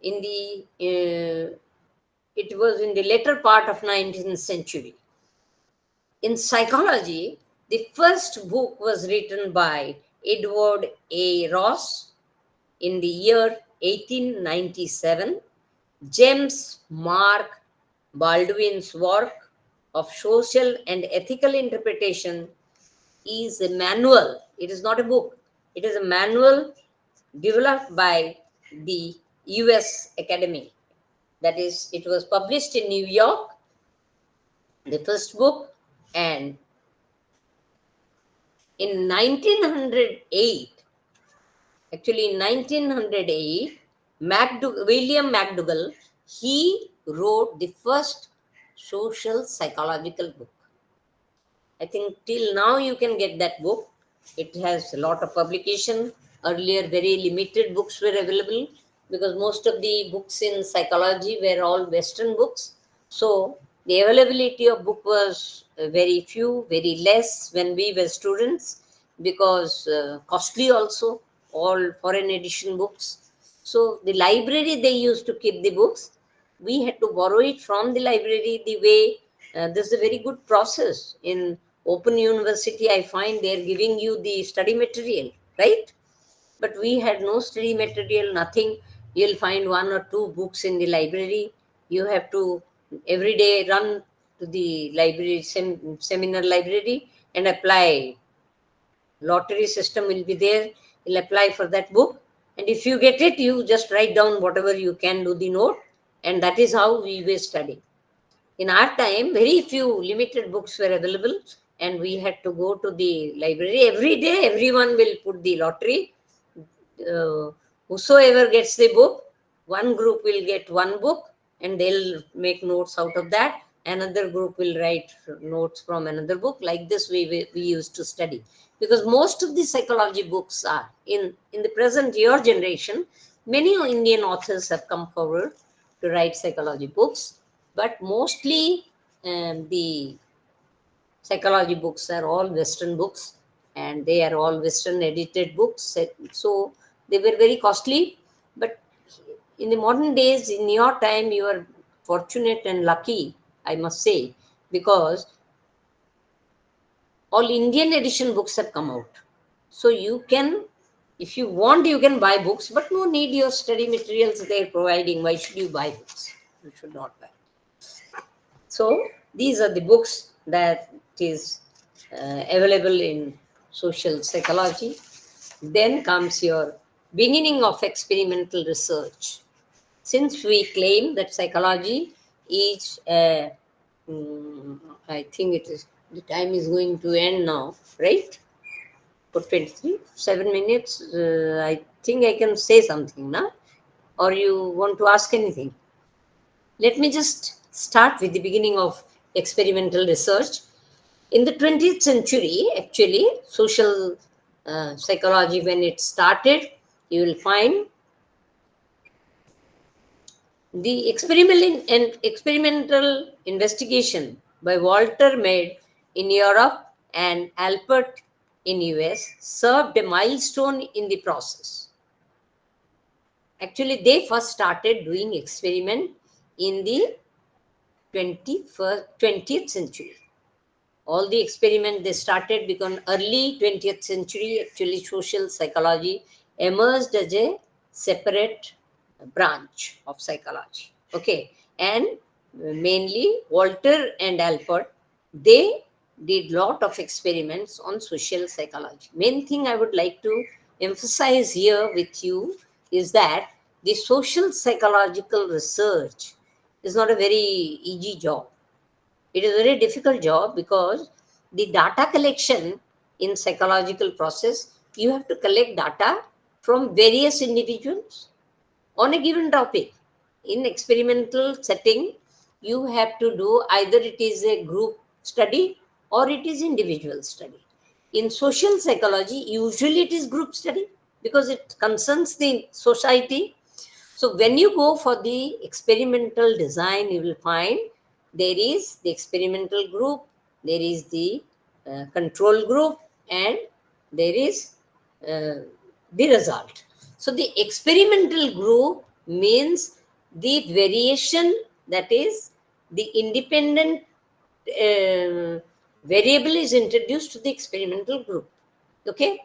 S1: in it was in the later part of 19th century. In psychology, the first book was written by Edward A. Ross in the year 1897. James Mark Baldwin's work of social and ethical interpretation is a manual. It is not a book. It is a manual developed by the US Academy. That is, it was published in New York, the first book, and in 1908, actually in 1908, William McDougall, he wrote the first social psychological book. I think till now you can get that book. It has a lot of publication. Earlier, very limited books were available because most of the books in psychology were all Western books. So the availability of book was very few, very less when we were students, because costly also, all foreign edition books. So the library, they used to keep the books. We had to borrow it from the library. The way this is a very good process in Open University. I find they're giving you the study material, right? But we had no study material, nothing. You'll find one or two books in the library. You have to every day run to the library, seminar library, and apply. Lottery system will be there. You'll apply for that book, and if you get it, you just write down whatever you can, do the note, and that is how we were studying. In our time, very few limited books were available, and we had to go to the library. Every day, everyone will put the lottery. Whosoever gets the book, one group will get one book, and they'll make notes out of that. Another group will write notes from another book. Like this, we used to study. Because most of the psychology books are, in the present, your generation, many Indian authors have come forward to write psychology books, but mostly the psychology books are all Western books, and they are all Western edited books. So they were very costly. But in the modern days, in your time, you are fortunate and lucky, I must say, because all Indian edition books have come out. So you can, if you want, you can buy books, but no need, your study materials they are providing. Why should you buy books? You should not buy. So these are the books that is available in social psychology. Then comes your beginning of experimental research. Since we claim that psychology is, I think it is, the time is going to end now, right? For 23, 7 minutes, I think I can say something now. Or you want to ask anything? Let me just start with the beginning of experimental research. In the 20th century, actually, social psychology, when it started, you will find the experimental investigation by Walter Mead in Europe and Alpert in US served a milestone in the process. Actually, they first started doing experiment in the 20th century. All the experiment they started because early 20th century, actually social psychology emerged as a separate branch of psychology. Okay, and mainly Walter and Alpert, they did lot of experiments on social psychology. Main thing I would like to emphasize here with you is that the social psychological research is not a very easy job. It is a very difficult job because the data collection in psychological process, you have to collect data from various individuals on a given topic. In experimental setting, you have to do either it is a group study or it is individual study. In social psychology, usually it is group study because it concerns the society. So when you go for the experimental design, you will find there is the experimental group, there is the control group, and there is the result. So the experimental group means the variation, that is the independent variable is introduced to the experimental group. Okay,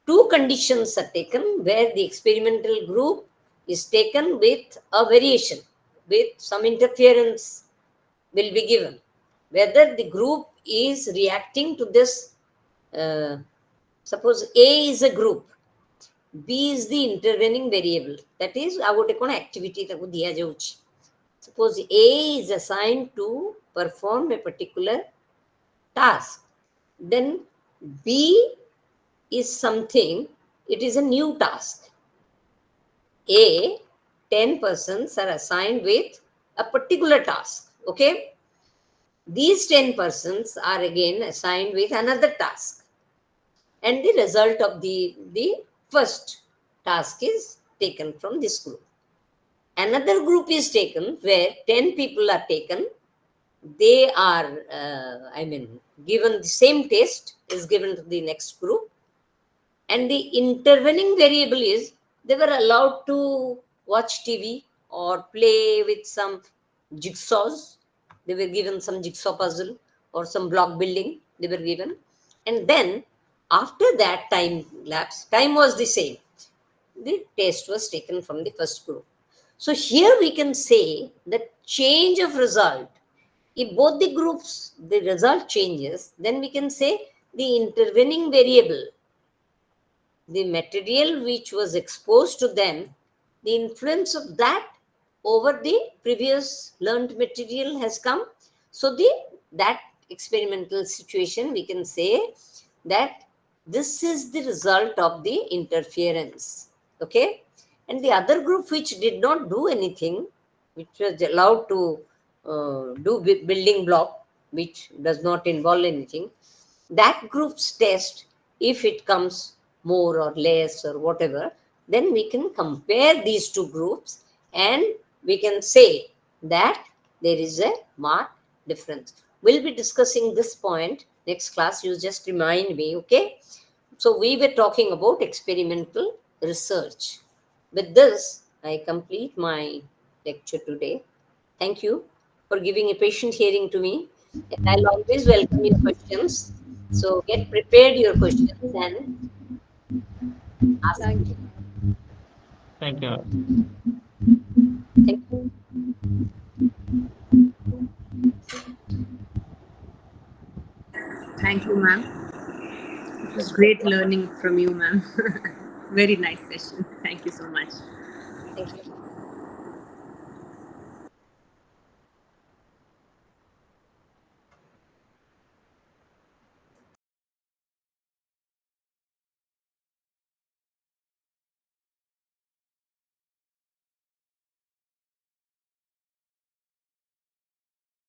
S1: two conditions are taken where the experimental group is taken with a variation, with some interference will be given. Whether the group is reacting to this, suppose A is a group, B is the intervening variable, that is ଆଉ ଗୋଟେ କ'ଣ activity ତାକୁ ଦିଆଯାଉଛି. Suppose A is assigned to perform a particular task, then B is something, it is a new task. A, 10 persons are assigned with a particular task. Okay, these 10 persons are again assigned with another task, and the result of the first task is taken from this group. Another group is taken where 10 people are taken, they are given the same test is given to the next group, and the intervening variable is they were allowed to watch TV or play with some jigsaws. They were given some jigsaw puzzle or some block building they were given, and then after that time lapse, time was the same, the test was taken from the first group. So here we can say that change of result, if both the groups the result changes, then we can say the intervening variable, the material which was exposed to them, the influence of that over the previous learned material has come. So that experimental situation, we can say that this is the result of the interference. Okay, and the other group which did not do anything, which was allowed to do building block, which does not involve anything, that group's test, if it comes more or less or whatever, then we can compare these two groups and we can say that there is a marked difference. We'll be discussing this point next class. You just remind me. Okay, so we were talking about experimental research. With this, I complete my lecture today. Thank you for giving a patient hearing to me, and I'll always welcome your questions. So get prepared your questions and ask.
S2: Thank you.
S4: Thank you.
S1: Thank you.
S2: Thank you, ma'am. It was great learning from you, ma'am. Very nice session. Thank you so much.
S1: Thank you.